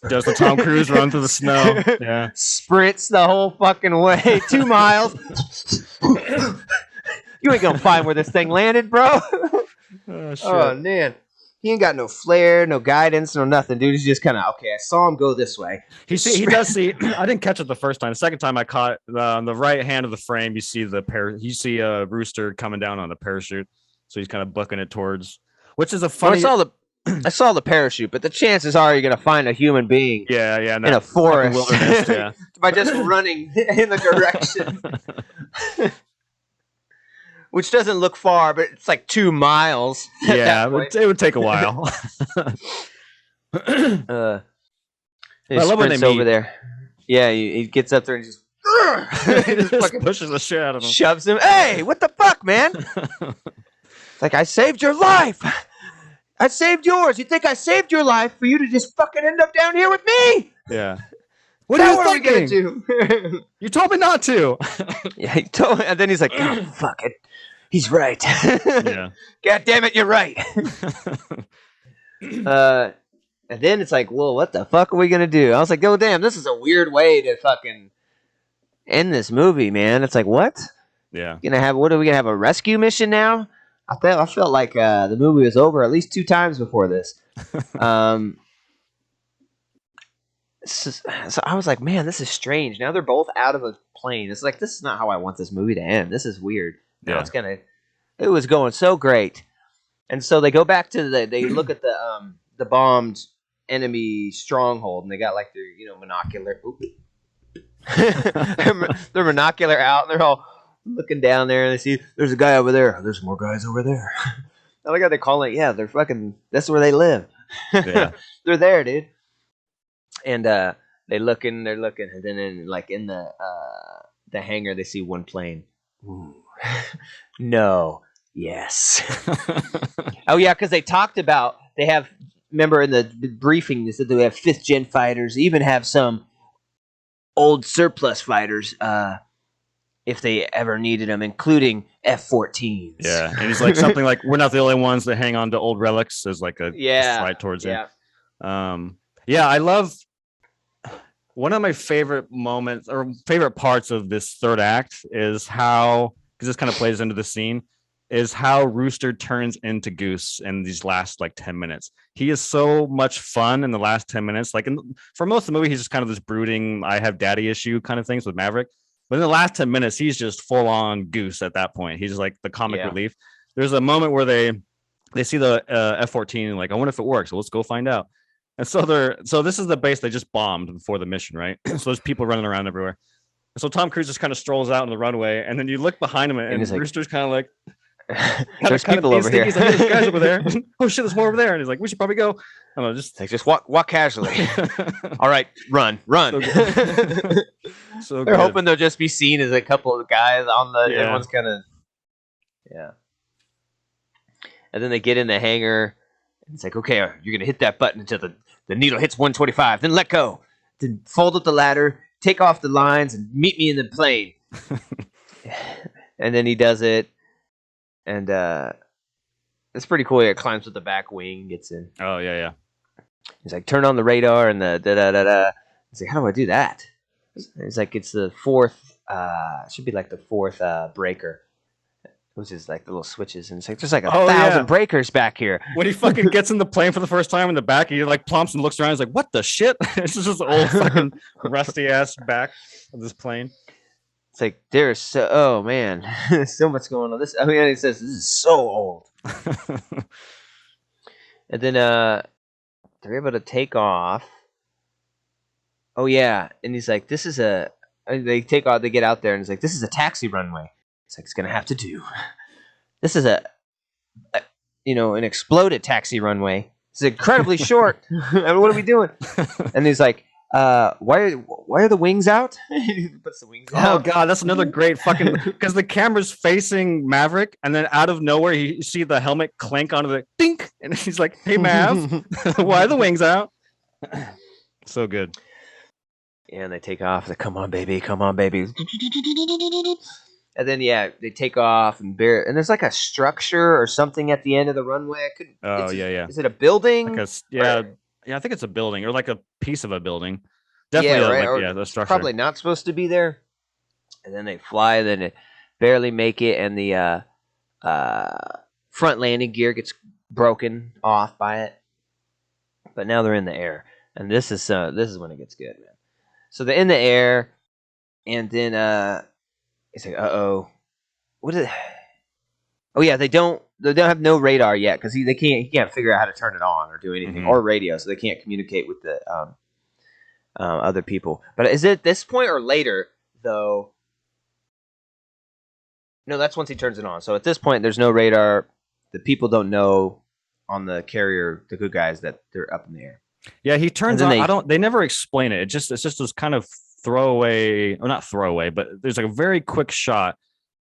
does the Tom Cruise run through the snow? Yeah, sprints the whole fucking way, 2 miles. You ain't gonna find where this thing landed, bro. Oh, shit. Oh man, he ain't got no flair, no guidance, no nothing, dude. He's just kind of okay. I saw him go this way. He does see. I didn't catch it the first time. The second time I caught on the right hand of the frame. You see You see Rooster coming down on the parachute, so he's kind of bucking it towards. Which is a funny. Well, I saw the parachute, but the chances are you're gonna find a human being. Yeah, in a forest, wilderness, yeah. By just running in the direction. Which doesn't look far, but it's like 2 miles. Yeah, it would take a while. He I love when they over there. Yeah, he gets up there and just, he just fucking pushes the shit out of him. Shoves him. Hey, what the fuck, man? It's like, I saved your life. I saved yours. You think I saved your life for you to just fucking end up down here with me? Yeah. What are you thinking? Do? You told me not to. Yeah, he told me, and then he's like, oh, fuck it. He's right. Yeah. God damn it, you're right. And then it's like, well, what the fuck are we gonna do? I was like, oh damn, this is a weird way to fucking end this movie, man. It's like, what? Yeah. What are we gonna have, a rescue mission now? I felt like the movie was over at least 2 times before this. So I was like, man, this is strange. Now they're both out of a plane. It's like, this is not how I want this movie to end. This is weird. Now it was going so great. And so they go back to they look at the bombed enemy stronghold, and they got like their, monocular. Their monocular out, and they're all looking down there and they see there's a guy over there. There's more guys over there. I like how they call it. Yeah, they're fucking. That's where they live. Yeah. They're there, dude. And they're looking, and then in the hangar they see one plane. Ooh. No. Yes. Oh yeah, because they talked about they have. Remember in the briefing they said they have 5th gen fighters. They even have some old surplus fighters if they ever needed them, including F-14s. Yeah, and he's like something like, "We're not the only ones that hang on to old relics." There's like a slide towards it. Yeah, I love one of my favorite moments or favorite parts of this third act is how, because this kind of plays into the scene, is how Rooster turns into Goose in these last like 10 minutes. He is so much fun in the last 10 minutes. Like for most of the movie, he's just kind of this brooding, I have daddy issue kind of things with Maverick. But in the last 10 minutes, he's just full on Goose at that point. He's like the comic relief. There's a moment where they see the F-14 and like, I wonder if it works. So let's go find out. And so this is the base they just bombed before the mission, right? So there's people running around everywhere. And so Tom Cruise just kind of strolls out on the runway, and then you look behind him, and Rooster's kind of like, there's people over here. He's like, there's guys over there. Oh shit, there's more over there. And he's like, we should probably go. I don't know, just walk casually. All right, run. So they're hoping they'll just be seen as a couple of guys on the. Yeah. Everyone's kind of. Yeah. And then they get in the hangar. And it's like, okay, you're gonna hit that button until the needle hits 125. Then let go. Then fold up the ladder, take off the lines, and meet me in the plane. And then he does it. And it's pretty cool. He climbs with the back wing, gets in. Oh, yeah. He's like, turn on the radar and the da-da-da-da. He's like, how do I do that? He's like, it's the 4th, it should be like the 4th breaker. Which is like the little switches. And it's like, there's like 1,000 breakers back here. When he fucking gets in the plane for the first time in the back, he like plumps and looks around. He's like, what the shit? It's just the old fucking rusty ass back of this plane. It's like there's oh man, there's so much going on. He says this is so old. And then they're able to take off. Oh yeah, and he's like, this is they take off. They get out there, and he's like, this is a taxi runway. It's like it's gonna have to do. This is an exploded taxi runway. It's incredibly short. I mean, what are we doing? And he's like, why are the wings out? He puts the wings out. Oh god, that's another great fucking, because the camera's facing Maverick, and then out of nowhere you see the helmet clank onto the dink, and he's like, hey Mav, why are the wings out? So good. Yeah, and they take off. Like, come on baby. And then they take off and there's like a structure or something at the end of the runway. Is it a building? Like I think it's a building or like a piece of a building. Definitely, the structure. Probably not supposed to be there. And then they fly, then they barely make it, and the front landing gear gets broken off by it. But now they're in the air, and this is when it gets good, man. So they're in the air, and then it's like, uh-oh. What is it? Oh yeah, they don't have no radar yet because he can't figure out how to turn it on or do anything, or radio, so they can't communicate with the other people. But is it at this point or later though? No, that's once he turns it on. So at this point, there's no radar. The people don't know on the carrier, the good guys, that they're up in the air. Yeah, he turns on. They never explain it. It's just this kind of throwaway, or not throwaway, but there's like a very quick shot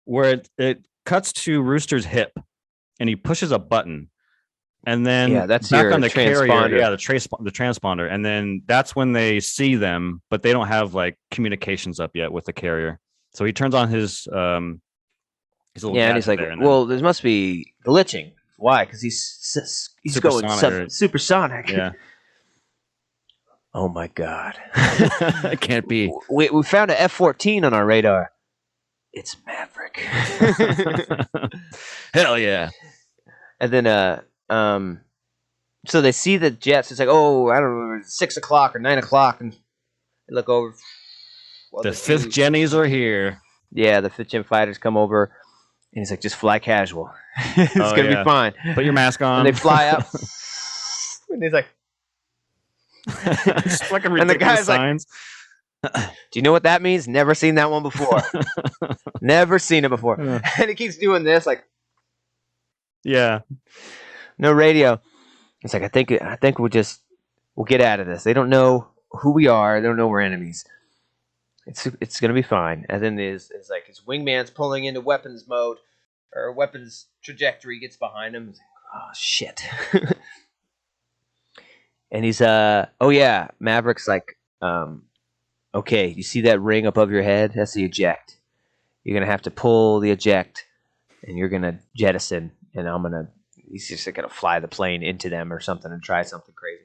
where it cuts to Rooster's hip, and he pushes a button, and then that's back your on the transponder. Carrier, the transponder, and then that's when they see them, but they don't have like communications up yet with the carrier. So he turns on his little and he's like, well, there must be glitching. Why? Because he's going supersonic. Yeah. Oh my god! It can't be. We found an F-14 on our radar. It's Maverick. Hell yeah! And then so they see the jets. It's like, oh, I don't know, 6 o'clock or 9 o'clock, and they look over. The 5th Jennies are here. Yeah, the 5th Gen fighters come over, and he's like, just fly casual. It's gonna be fine. Put your mask on. And they fly up, and he's like. Just fucking ridiculous signs. Do you know what that means? Never seen that one before. Never seen it before. And he keeps doing this, like, yeah, no radio. It's like I think we'll get out of this. They don't know who we are. They don't know we're enemies. It's gonna be fine. And then it's like his wingman's pulling into weapons mode, or weapons trajectory, gets behind him. He's like, oh shit. And he's oh yeah, Maverick's like, okay, you see that ring above your head? That's the eject. You're gonna have to pull the eject, and you're gonna jettison, and he's just gonna fly the plane into them or something and try something crazy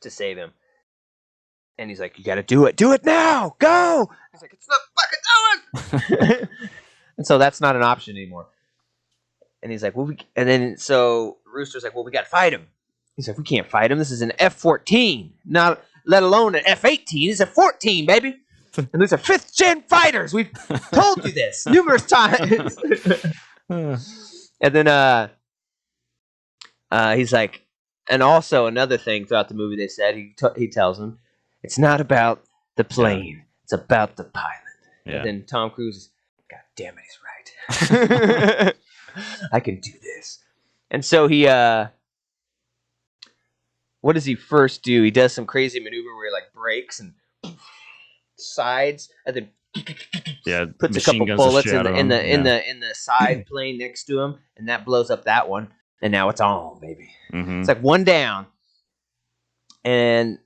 to save him. And he's like, you gotta do it. Do it now. Go. He's like, it's not fucking doing. And so that's not an option anymore. And he's like, well, so Rooster's like, well, we gotta fight him. He's like, we can't fight him. This is an F-14, not let alone an F-18. It's a 14, baby. And these are 5th gen fighters. We've told you this numerous times. And then he's like, and also another thing throughout the movie they said, he tells him, it's not about the plane. Yeah. It's about the pilot. Yeah. And then Tom Cruise is, God damn it, he's right. I can do this. And so he, what does he first do? He does some crazy maneuver where he like breaks and sides, and then puts a couple bullets in the side plane next to him, and that blows up that one. And now it's on, baby. Mm-hmm. It's like one down, and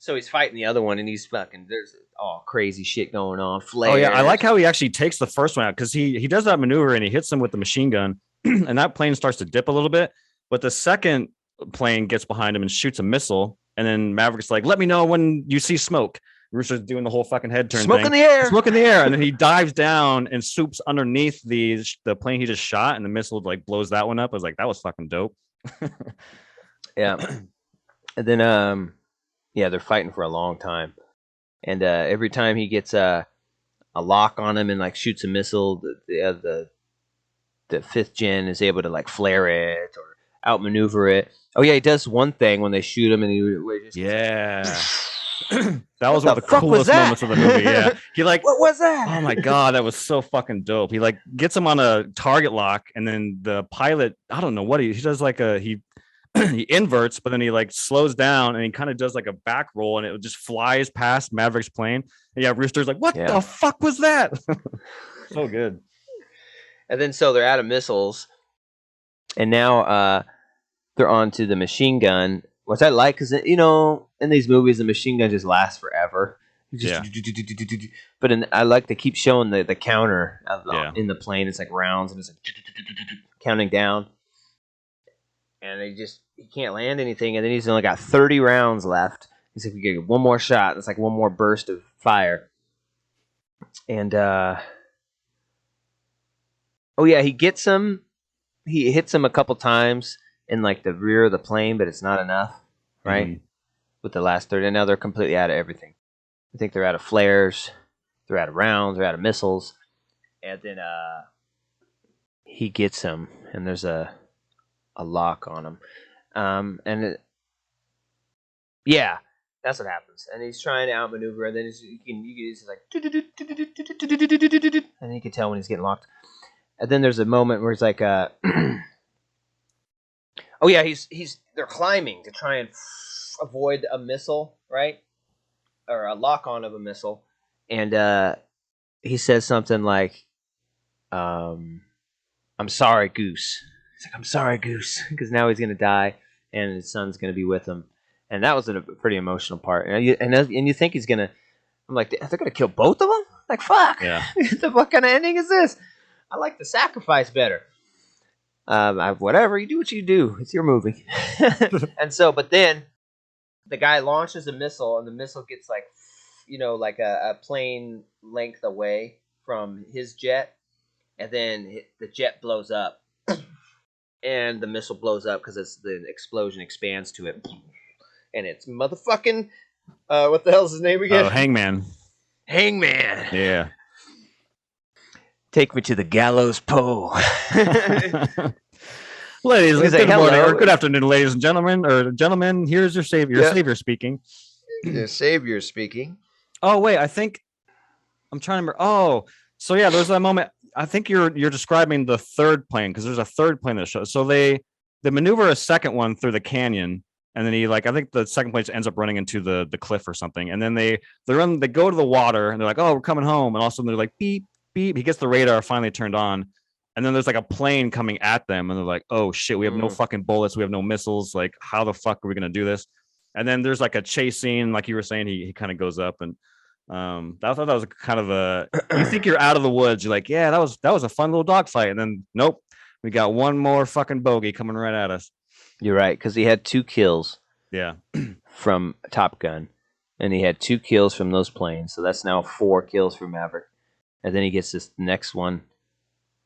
so he's fighting the other one, and he's fucking. There's all crazy shit going on. Flares. Oh yeah, I like how he actually takes the first one out, because he does that maneuver and he hits him with the machine gun, and that plane starts to dip a little bit. But the second plane gets behind him and shoots a missile, and then Maverick's like, "Let me know when you see smoke." Rooster's doing the whole fucking head turn. Smoke in the air. Smoke in the air, and then he dives down and swoops underneath the plane he just shot, and the missile like blows that one up. I was like, that was fucking dope. Yeah, and then they're fighting for a long time, and every time he gets a lock on him and like shoots a missile, the 5th gen is able to like flare it or outmaneuver it. Oh yeah, he does one thing when they shoot him, and he just that was one of the coolest moments of the movie. Yeah, he like, what was that? Oh my god, that was so fucking dope. He like gets him on a target lock, and then the pilot, I don't know what he does, like he inverts, but then he like slows down and he kind of does like a back roll, and it just flies past Maverick's plane. And yeah, Rooster's like, what the fuck was that? So good. And then so they're out of missiles, and now they're on to the machine gun, which I like, because in these movies the machine gun just lasts forever. But I like to keep showing the counter in the plane. It's like rounds, and it's like counting down, and he can't land anything, and then he's only got 30 rounds left. He's like, we get one more shot. It's like one more burst of fire, and he gets him. He hits him a couple times in like the rear of the plane, but it's not enough, right? Mm-hmm. With the last 30, and now they're completely out of everything. I think they're out of flares, they're out of rounds, they're out of missiles, and then he gets him, and there's a lock on him, that's what happens. And he's trying to outmaneuver, and then he's like, and then you can tell when he's getting locked. And then there's a moment where he's like, they're climbing to try and avoid a missile, right? Or a lock on of a missile. And he says something like, I'm sorry, Goose. He's like, I'm sorry, Goose. Because now he's going to die, and his son's going to be with him. And that was a pretty emotional part. And you think he's going to, I'm like, they're going to kill both of them? Like, fuck. Yeah. What kind of ending is this? I like the sacrifice better. Whatever, you do what you do. It's your movie. And so, but then the guy launches a missile, and the missile gets like, like a plane length away from his jet, and then the jet blows up, and the missile blows up because the explosion expands to it, and it's motherfucking what the hell's his name again? Oh, Hangman. Yeah. Take me to the gallows pole. Ladies, good morning or good afternoon, ladies and gentlemen, or gentlemen. Here's your savior. Your savior speaking. Your savior speaking. Oh wait, I think I'm trying to remember. Oh, so yeah, there's that moment. I think you're describing the third plane because there's a third plane that shows. So they maneuver a second one through the canyon, and then I think the second plane ends up running into the cliff or something, and then they go to the water and they're like, oh, we're coming home, and all of a sudden they're like beep beep. He gets the radar finally turned on. And then there's like a plane coming at them, and they're like, "Oh shit, we have no fucking bullets, we have no missiles. Like, how the fuck are we gonna do this?" And then there's like a chase scene, like you were saying. He kind of goes up, and I thought that was kind of a. You think you're out of the woods? You're like, yeah, that was a fun little dogfight, and then nope, we got one more fucking bogey coming right at us. You're right, because he had 2 kills. Yeah. From Top Gun, and he had 2 kills from those planes, so that's now 4 kills for Maverick, and then he gets this next one.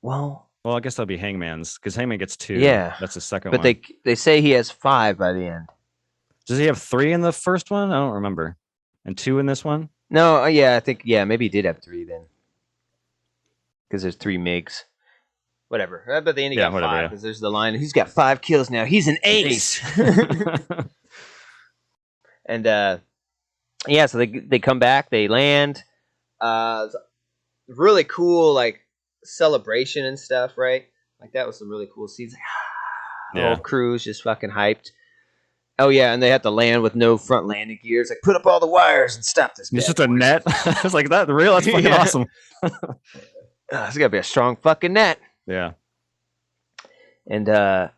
Well, I guess that'll be Hangman's because Hangman gets 2. Yeah, that's the second one. But they say he has 5 by the end. Does he have 3 in the first one? I don't remember. And 2 in this one? No, yeah, I think maybe he did have 3 then, because there's 3 MiGs. Whatever. But then he got 5 because there's the line. He's got 5 kills now. He's an ace. And so they come back. They land. Really cool, like, celebration and stuff, right? Like, that was some really cool scenes. The whole crew's just fucking hyped. Oh yeah, and they had to land with no front landing gears. Like, put up all the wires and stop this. It's just a net. It's like that. That's fucking awesome. It's gotta be a strong fucking net. Yeah. And they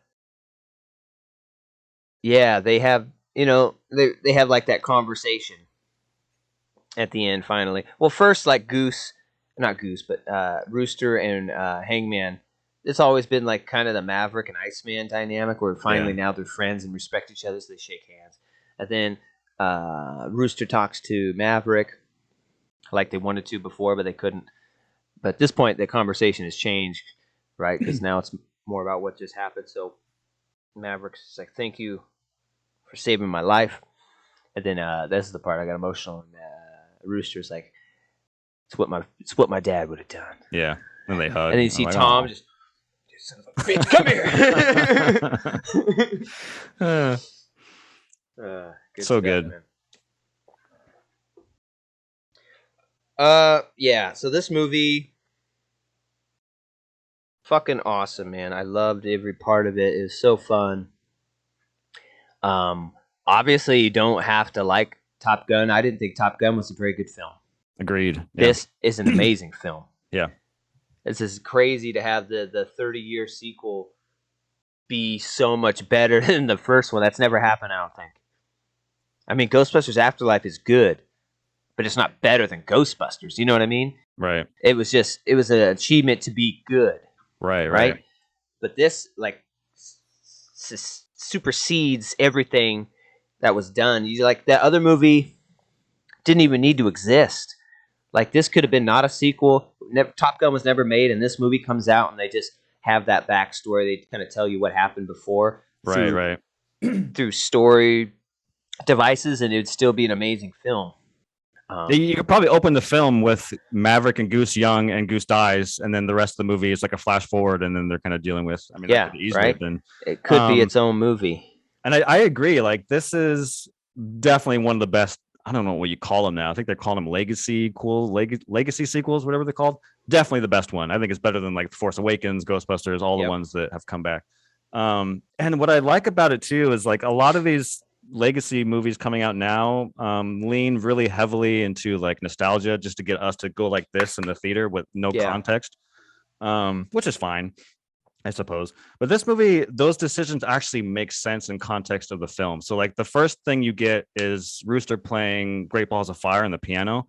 have they have like that conversation at the end finally. Well, first, like, Rooster and Hangman. It's always been like kind of the Maverick and Iceman dynamic, where finally now they're friends and respect each other, so they shake hands. And then Rooster talks to Maverick like they wanted to before, but they couldn't. But at this point, the conversation has changed, right? Because now it's more about what just happened. So Maverick's like, "Thank you for saving my life." And then this is the part I got emotional. And Rooster's like, "It's what my dad would have done." Yeah, and they hug. And then you see Tom just, "Son of a bitch, come here!" So good. Yeah. So this movie, fucking awesome, man. I loved every part of it. It was so fun. Obviously, you don't have to like Top Gun. I didn't think Top Gun was a very good film. Agreed. This is an amazing film. Yeah. It's just crazy to have the 30-year sequel be so much better than the first one. That's never happened, I don't think. I mean, Ghostbusters Afterlife is good, but it's not better than Ghostbusters. You know what I mean? Right. It was an achievement to be good. Right. But this, like, supersedes everything that was done. You like, that other movie didn't even need to exist. Like, this could have been not a sequel. Top Gun was never made, and this movie comes out, and they just have that backstory. They kind of tell you what happened before. Right. Through story devices, and it would still be an amazing film. You could probably open the film with Maverick and Goose young, and Goose dies, and then the rest of the movie is like a flash forward, and then they're kind of dealing with. I mean, right. It could be its own movie. And I agree. Like, this is definitely one of the best. I don't know what you call them now. I think they're calling them legacy sequels, whatever they're called. Definitely the best one. I think it's better than like Force Awakens, Ghostbusters, all the ones that have come back. And what I like about it too is, like, a lot of these legacy movies coming out now lean really heavily into like nostalgia, just to get us to go like this in the theater with no context, which is fine, I suppose. But this movie, those decisions actually make sense in context of the film. So, like, the first thing you get is Rooster playing Great Balls of Fire on the piano.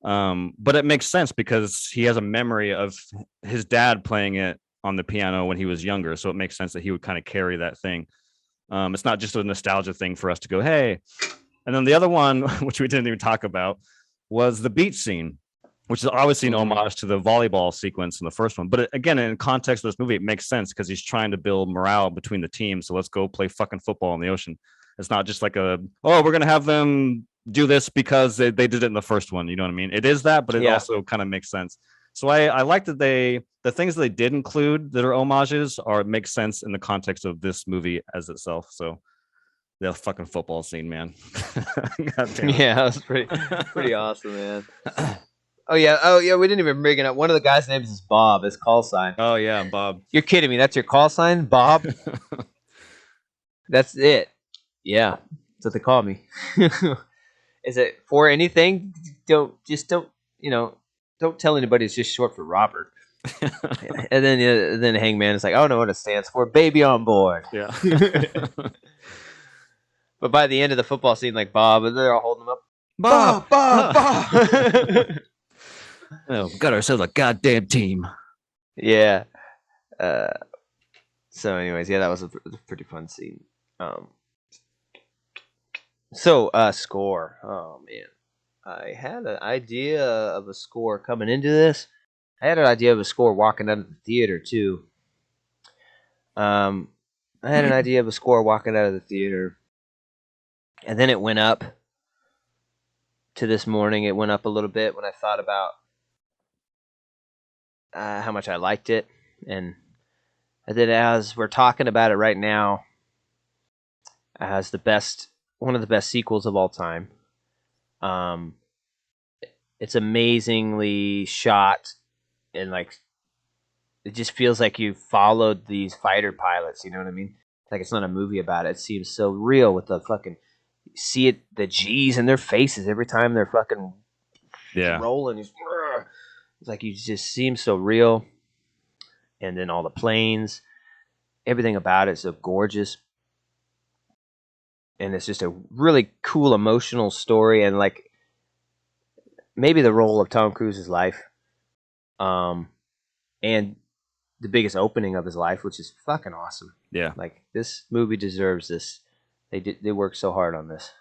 But it makes sense because he has a memory of his dad playing it on the piano when he was younger. So it makes sense that he would kind of carry that thing. It's not just a nostalgia thing for us to go, hey. And then the other one, which we didn't even talk about, was the beach scene, which is obviously an homage to the volleyball sequence in the first one. But again, in context of this movie, it makes sense because he's trying to build morale between the teams. So let's go play fucking football in the ocean. It's not just like we're going to have them do this because they did it in the first one. You know what I mean? It is that, but it also kind of makes sense. So I like that the things that they did include that are homages make sense in the context of this movie as itself. So the fucking football scene, man. Yeah, that was pretty awesome, man. Oh yeah, we didn't even bring it up. One of the guys' names is Bob, his call sign. Oh yeah, Bob. You're kidding me? That's your call sign, Bob? That's it. Yeah, that's what they call me. Is it for anything? Don't tell anybody it's just short for Robert. And then Hangman is like, I don't know what it stands for. Baby on board. Yeah. But by the end of the football scene, like Bob, they're all holding him up. Bob. Oh, we got ourselves a goddamn team. Yeah. So, anyways, yeah, that was a pretty fun scene. Score. Oh man, I had an idea of a score coming into this. I had an idea of a score walking out of the theater too. I had an idea of a score walking out of the theater, and then it went up to this morning. It went up a little bit when I thought about how much I liked it, and then as we're talking about it right now, as one of the best sequels of all time. It's amazingly shot, and like it just feels like you followed these fighter pilots. You know what I mean? Like it's not a movie about it. It seems so real with the fucking. You see it, the G's in their faces every time they're fucking rolling. It's like you just seem so real, and then all the planes, everything about it is so gorgeous. And it's just a really cool emotional story, and like maybe the role of Tom Cruise's life, and the biggest opening of his life, which is fucking awesome. Yeah, like this movie deserves this. They worked so hard on this.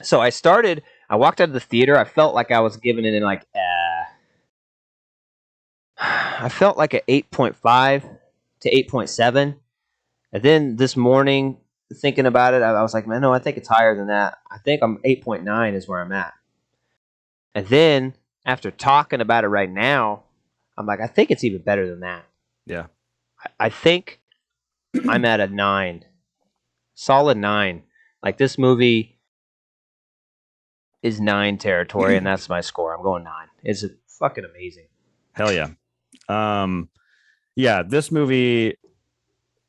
So I walked out of the theater. I felt like I was giving it in like I felt like an 8.5 to 8.7, and then this morning, thinking about it, I was like, man, no, I think it's higher than that. I think I'm 8.9 is where I'm at. And then after talking about it right now, I'm like, I think it's even better than that. Yeah. I think I'm at a 9. Solid 9. Like this movie is 9 territory, and that's my score. I'm going 9. It's fucking amazing. Hell yeah. Yeah, this movie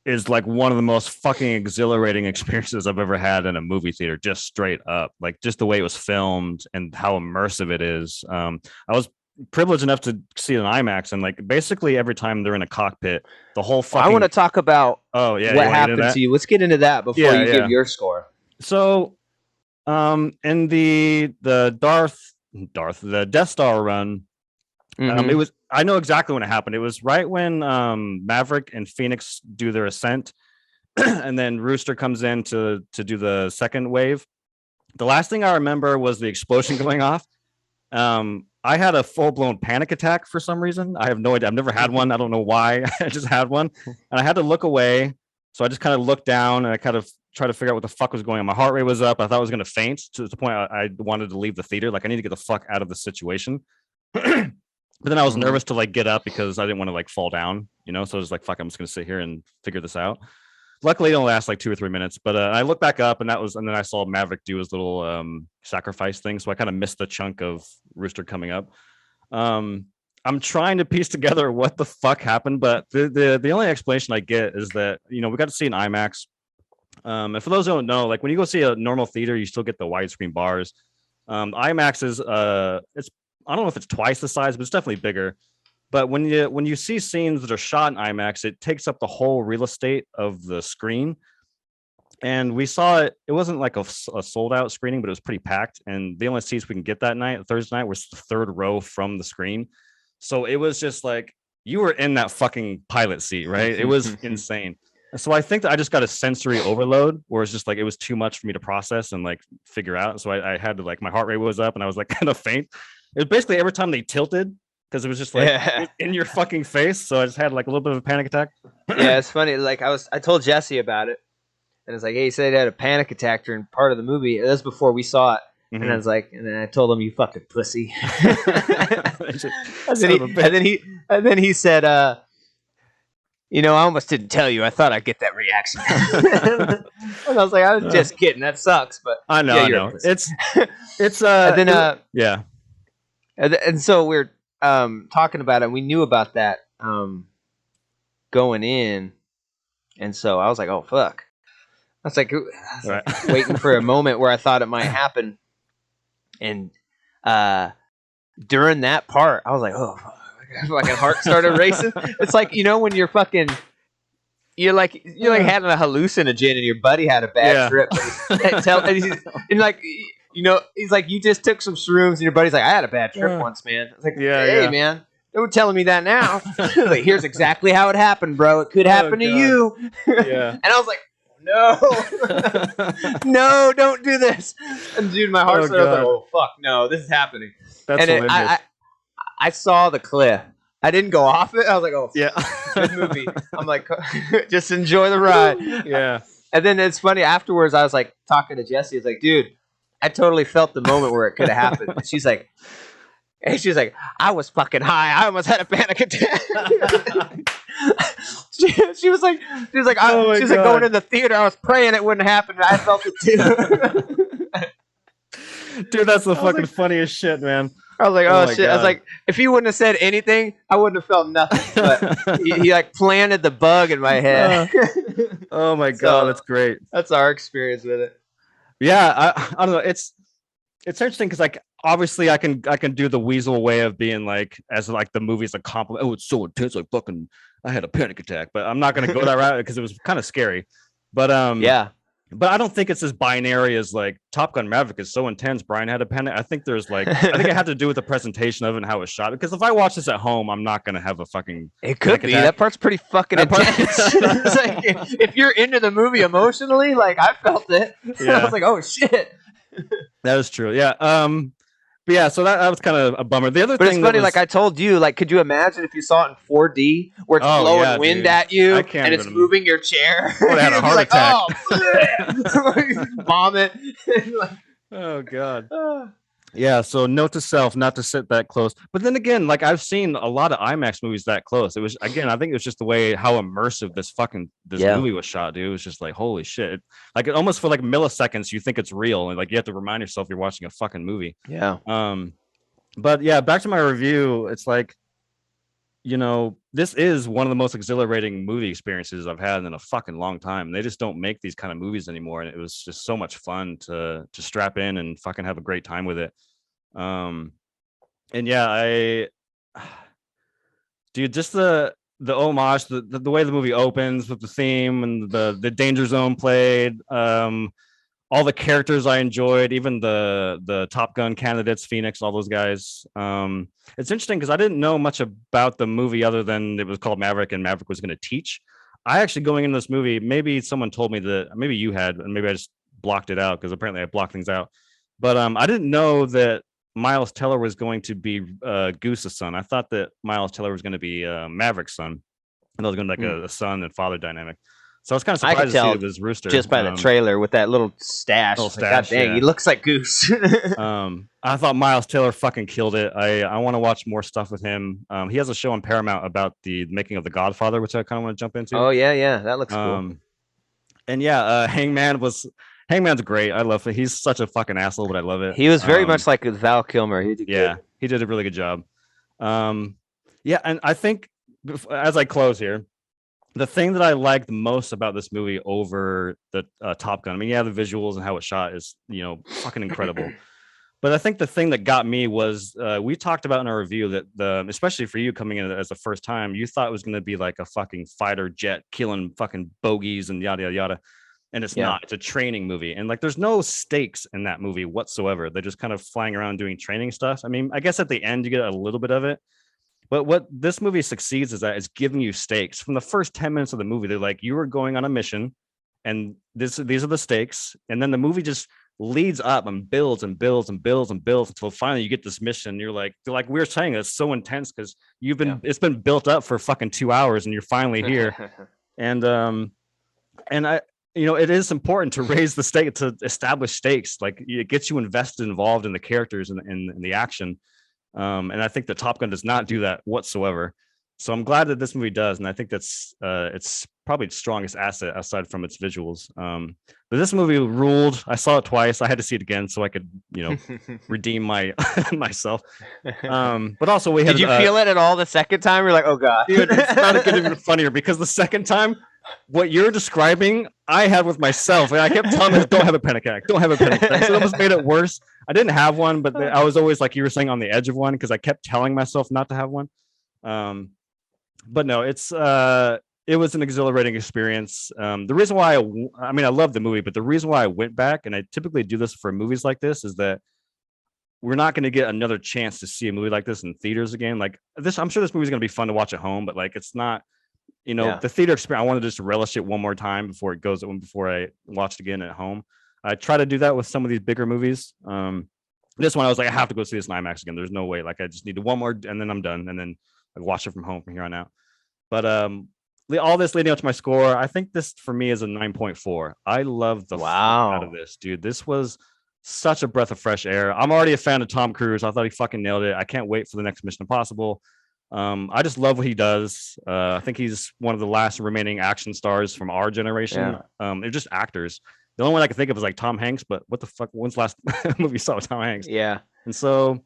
is like one of the most fucking exhilarating experiences I've ever had in a movie theater, just straight up. Like just the way it was filmed and how immersive it is. I was privileged enough to see it in IMAX, and like basically every time they're in a cockpit, the whole fucking... I want to talk about what happened to you. Let's get into that before you give your score. So in the Death Star run, it was... I know exactly when it happened. It was right when Maverick and Phoenix do their ascent, and then Rooster comes in to do the second wave. The last thing I remember was the explosion going off. I had a full-blown panic attack for some reason. I have no idea. I've never had one. I don't know why. I just had one, and I had to look away. So I just kind of looked down, and I kind of tried to figure out what the fuck was going on. My heart rate was up. I thought I was going to faint to the point I wanted to leave the theater. Like I need to get the fuck out of the situation. But then I was nervous to like get up because I didn't want to like fall down, you know? So I was like, fuck, I'm just going to sit here and figure this out. Luckily it only lasts like 2 or 3 minutes, but I looked back up and then I saw Maverick do his little sacrifice thing. So I kind of missed the chunk of Rooster coming up. I'm trying to piece together what the fuck happened, but the only explanation I get is that, you know, we got to see an IMAX. And for those who don't know, like when you go see a normal theater, you still get the widescreen bars. IMAX is it's... I don't know if it's twice the size, but it's definitely bigger. But when you see scenes that are shot in IMAX, it takes up the whole real estate of the screen. And we saw it. It wasn't like a sold out screening, but it was pretty packed. And the only seats we can get that night, Thursday night, was the third row from the screen. So it was just like you were in that fucking pilot seat, right? It was insane. So I think that I just got a sensory overload where it's just like it was too much for me to process and like figure out. So I had to like my heart rate was up and I was like kind of faint. It was basically every time they tilted because it was just like in your fucking face. So I just had like a little bit of a panic attack. Yeah, it's funny. Like I told Jesse about it, and it's like, hey, he said he had a panic attack during part of the movie. That's before we saw it. And I was like, and then I told him, "You fucking pussy." and then he said, "You know, I almost didn't tell you. I thought I'd get that reaction." And I was like, "I was just kidding. That sucks." But I know, yeah, I know. It's and then yeah. And so we're talking about it. We knew about that going in, and so I was like, "Oh fuck." I was like waiting for a moment where I thought it might happen. And during that part, I was like, "Oh, my heart started racing." It's like, you know, when you're like having a hallucinogen and your buddy had a bad trip. And like, you know, he's like, "You just took some shrooms," and your buddy's like, "I had a bad trip once, man." I was like, "Hey, man, don't telling me that now." Like, here's exactly how it happened, bro. It could happen to you. Yeah. And I was like, "No, no, don't do this." And dude, my heart started. I was like, "Oh fuck, no, this is happening." That's hilarious. I saw the cliff. I didn't go off it. I was like, "Oh, yeah, good movie." I'm like, just enjoy the ride. Yeah. And then it's funny afterwards. I was like talking to Jesse. It's like, "Dude, I totally felt the moment where it could have happened." And she's like, "I was fucking high. I almost had a panic attack." she was like, going in the theater. I was praying it wouldn't happen. And I felt it too. Dude, that's the fucking funniest shit, man. I was like, oh shit. God. I was like, if he wouldn't have said anything, I wouldn't have felt nothing. But he like planted the bug in my head. Oh my God, that's great. That's our experience with it. Yeah, I don't know. It's interesting because like obviously I can do the weasel way of being like, as like the movie's a compliment. Oh, it's so intense, like fucking I had a panic attack. But I'm not gonna go that route because it was kind of scary. But yeah. But I don't think it's as binary as like Top Gun Maverick is so intense. Bryan had a panic. I think there's like, I think it had to do with the presentation of it and how it was shot. Because if I watch this at home, I'm not going to have a fucking. It could be. That part's pretty fucking intense. It's like, if you're into the movie emotionally, like I felt it. Yeah. I was like, oh shit. That is true. Yeah. But yeah, so that was kind of a bummer. The other thing, it's funny. Like I told you, like, could you imagine if you saw it in 4D, where it's blowing wind at you and it's moving your chair? I would have had a heart attack. Oh, vomit. Oh God. Yeah. So note to self, not to sit that close. But then again, like I've seen a lot of IMAX movies that close. It was I think it was just the way how immersive this movie was shot, dude. It was just like holy shit. Like it almost for like milliseconds you think it's real, and like you have to remind yourself you're watching a fucking movie. Yeah. But yeah, back to my review. It's like, you know, this is one of the most exhilarating movie experiences I've had in a fucking long time. They just don't make these kind of movies anymore, and it was just so much fun to strap in and fucking have a great time with it. And yeah, dude, just the homage, the way the movie opens with the theme and the danger zone played, all the characters I enjoyed, even the Top Gun candidates, Phoenix, all those guys. It's interesting because I didn't know much about the movie other than it was called Maverick and Maverick was going to teach. I actually going into this movie, maybe someone told me that, maybe you had, and maybe I just blocked it out because apparently I blocked things out. But I didn't know that Miles Teller was going to be Goose's son. I thought that Miles Teller was going to be Maverick's son, and that was going to be like a son and father dynamic. So I was kind of surprised to see it was Rooster. Just by the trailer with that little stash. God dang, he looks like Goose. I thought Miles Teller fucking killed it. I want to watch more stuff with him. He has a show on Paramount about the making of The Godfather, which I kind of want to jump into. Oh, yeah. That looks cool. And yeah, Hangman's great. I love it. He's such a fucking asshole, but I love it. He was very much like Val Kilmer. He did he did a really good job. Yeah, and I think as I close here, the thing that I liked most about this movie over the Top Gun, I mean, yeah, the visuals and how it's shot is, you know, fucking incredible. But I think the thing that got me was we talked about in our review that especially for you coming in as the first time, you thought it was going to be like a fucking fighter jet killing fucking bogeys and yada, yada, yada. And it's not. It's a training movie. And like, there's no stakes in that movie whatsoever. They're just kind of flying around doing training stuff. I mean, I guess at the end you get a little bit of it. But what this movie succeeds is that it's giving you stakes. From the first 10 minutes of the movie, they're like, you are going on a mission and these are the stakes. And then the movie just leads up and builds and builds and builds and builds until finally you get this mission. And you're like we were saying, it's so intense because it's been built up for fucking 2 hours and you're finally here. And it is important to raise the stake, to establish stakes. Like it gets you invested, involved in the characters and in the action. And I think that Top Gun does not do that whatsoever. So I'm glad that this movie does, and I think that's it's probably its strongest asset aside from its visuals. But this movie ruled. I saw it twice. I had to see it again so I could, redeem my myself. But also we had. Did you feel it at all the second time? You're like, oh god, dude, it's not getting even funnier because the second time, what you're describing, I had with myself, and I kept telling myself, "Don't have a panic attack. Don't have a panic attack." So it almost made it worse. I didn't have one, but I was always, like you were saying, on the edge of one because I kept telling myself not to have one. But no, it was an exhilarating experience. The reason why I love the movie, but the reason why I went back, and I typically do this for movies like this, is that we're not going to get another chance to see a movie like this in theaters again. Like this, I'm sure this movie is going to be fun to watch at home, but like it's not, the theater experience. I wanted to just relish it one more time before I watch it again at home. I try to do that with some of these bigger movies. This one I was like, I have to go see this in IMAX again. There's no way. Like I just need one more, and then I'm done, and then I watch it from home from here on out. But all this leading up to my score, I think this for me is a 9.4. I love the fuck out of this, dude. This was such a breath of fresh air. I'm already a fan of Tom Cruise. I thought he fucking nailed it. I can't wait for the next Mission Impossible. I just love what he does. I think he's one of the last remaining action stars from our generation. They're just actors. The only one I can think of is like Tom Hanks, but what the fuck? When's the last movie you saw with Tom Hanks? Yeah. And so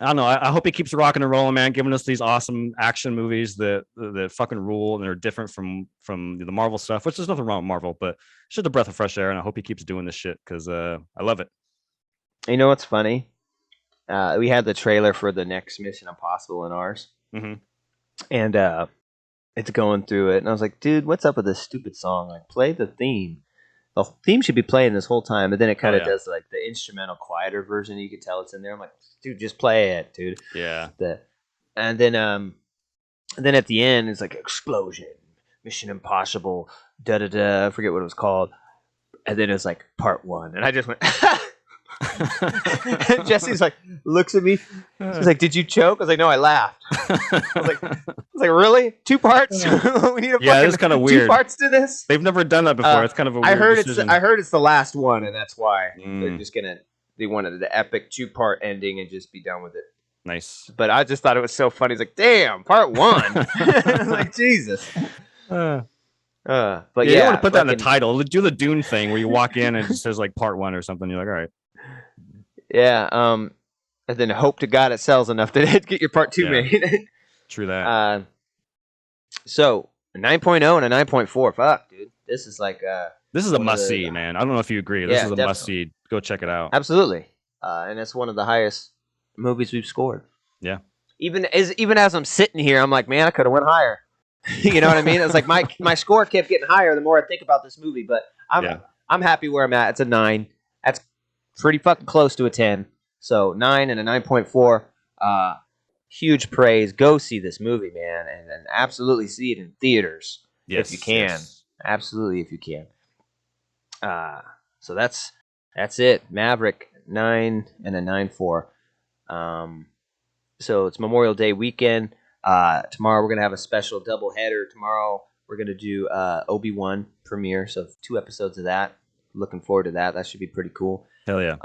I don't know. I hope he keeps rocking and rolling, man, giving us these awesome action movies that fucking rule and they're different from the Marvel stuff, which there's nothing wrong with Marvel, but it's just a breath of fresh air, and I hope he keeps doing this shit because I love it. You know what's funny? We had the trailer for the next Mission Impossible in ours, and it's going through it, and I was like, dude, what's up with this stupid song? Like, play the theme. The theme should be playing this whole time, but then it kind of does like the instrumental, quieter version. You can tell it's in there. I'm like, dude, just play it, dude. Yeah. And then at the end, it's like explosion, Mission Impossible, da da da. I forget what it was called. And then it's like part 1, and I just went. And Jesse's like, looks at me. She's like, "Did you choke?" I was like, "No, I laughed." I was like, "Really? 2 parts? We need it's kind of weird. 2 parts to this." They've never done that before. It's kind of a weird decision. I heard it's the last one, and that's why they're just they wanted the epic 2-part ending and just be done with it. Nice. But I just thought it was so funny. It's like, damn, part 1. Like, Jesus. But you don't want to put that in the title. Do the Dune thing where you walk in and it just says like part 1 or something. You're like, all right. Yeah, and then hope to God it sells enough to get your part 2 made. True that. So a 9.0 and a 9.4. Fuck, dude. This is like this is a must see, man. I don't know if you agree. This is a must see. Go check it out. Absolutely. And it's one of the highest movies we've scored. Yeah. Even as I'm sitting here, I'm like, man, I could have went higher. You know what I mean? It's like my score kept getting higher the more I think about this movie, but I'm happy where I'm at. It's a 9. That's pretty fucking close to a 10. So 9 and a 9.4. Huge praise. Go see this movie, man, and absolutely see it in theaters if you can. Yes. Absolutely, if you can. So that's it. Maverick 9 and a 9.4. So it's Memorial Day weekend. Tomorrow we're gonna have a special double header. Tomorrow we're gonna do Obi-Wan premiere. So 2 episodes of that. Looking forward to that. That should be pretty cool. Hell yeah.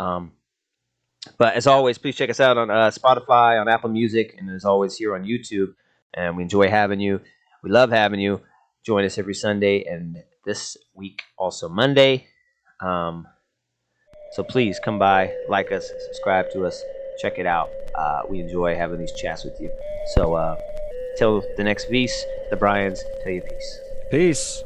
But as always, please check us out on Spotify, on Apple Music, and as always here on YouTube. And we enjoy having you. We love having you. Join us every Sunday and this week also Monday. So please come by, like us, subscribe to us, check it out. We enjoy having these chats with you. So till the next Vs, the Bryans tell you peace. Peace.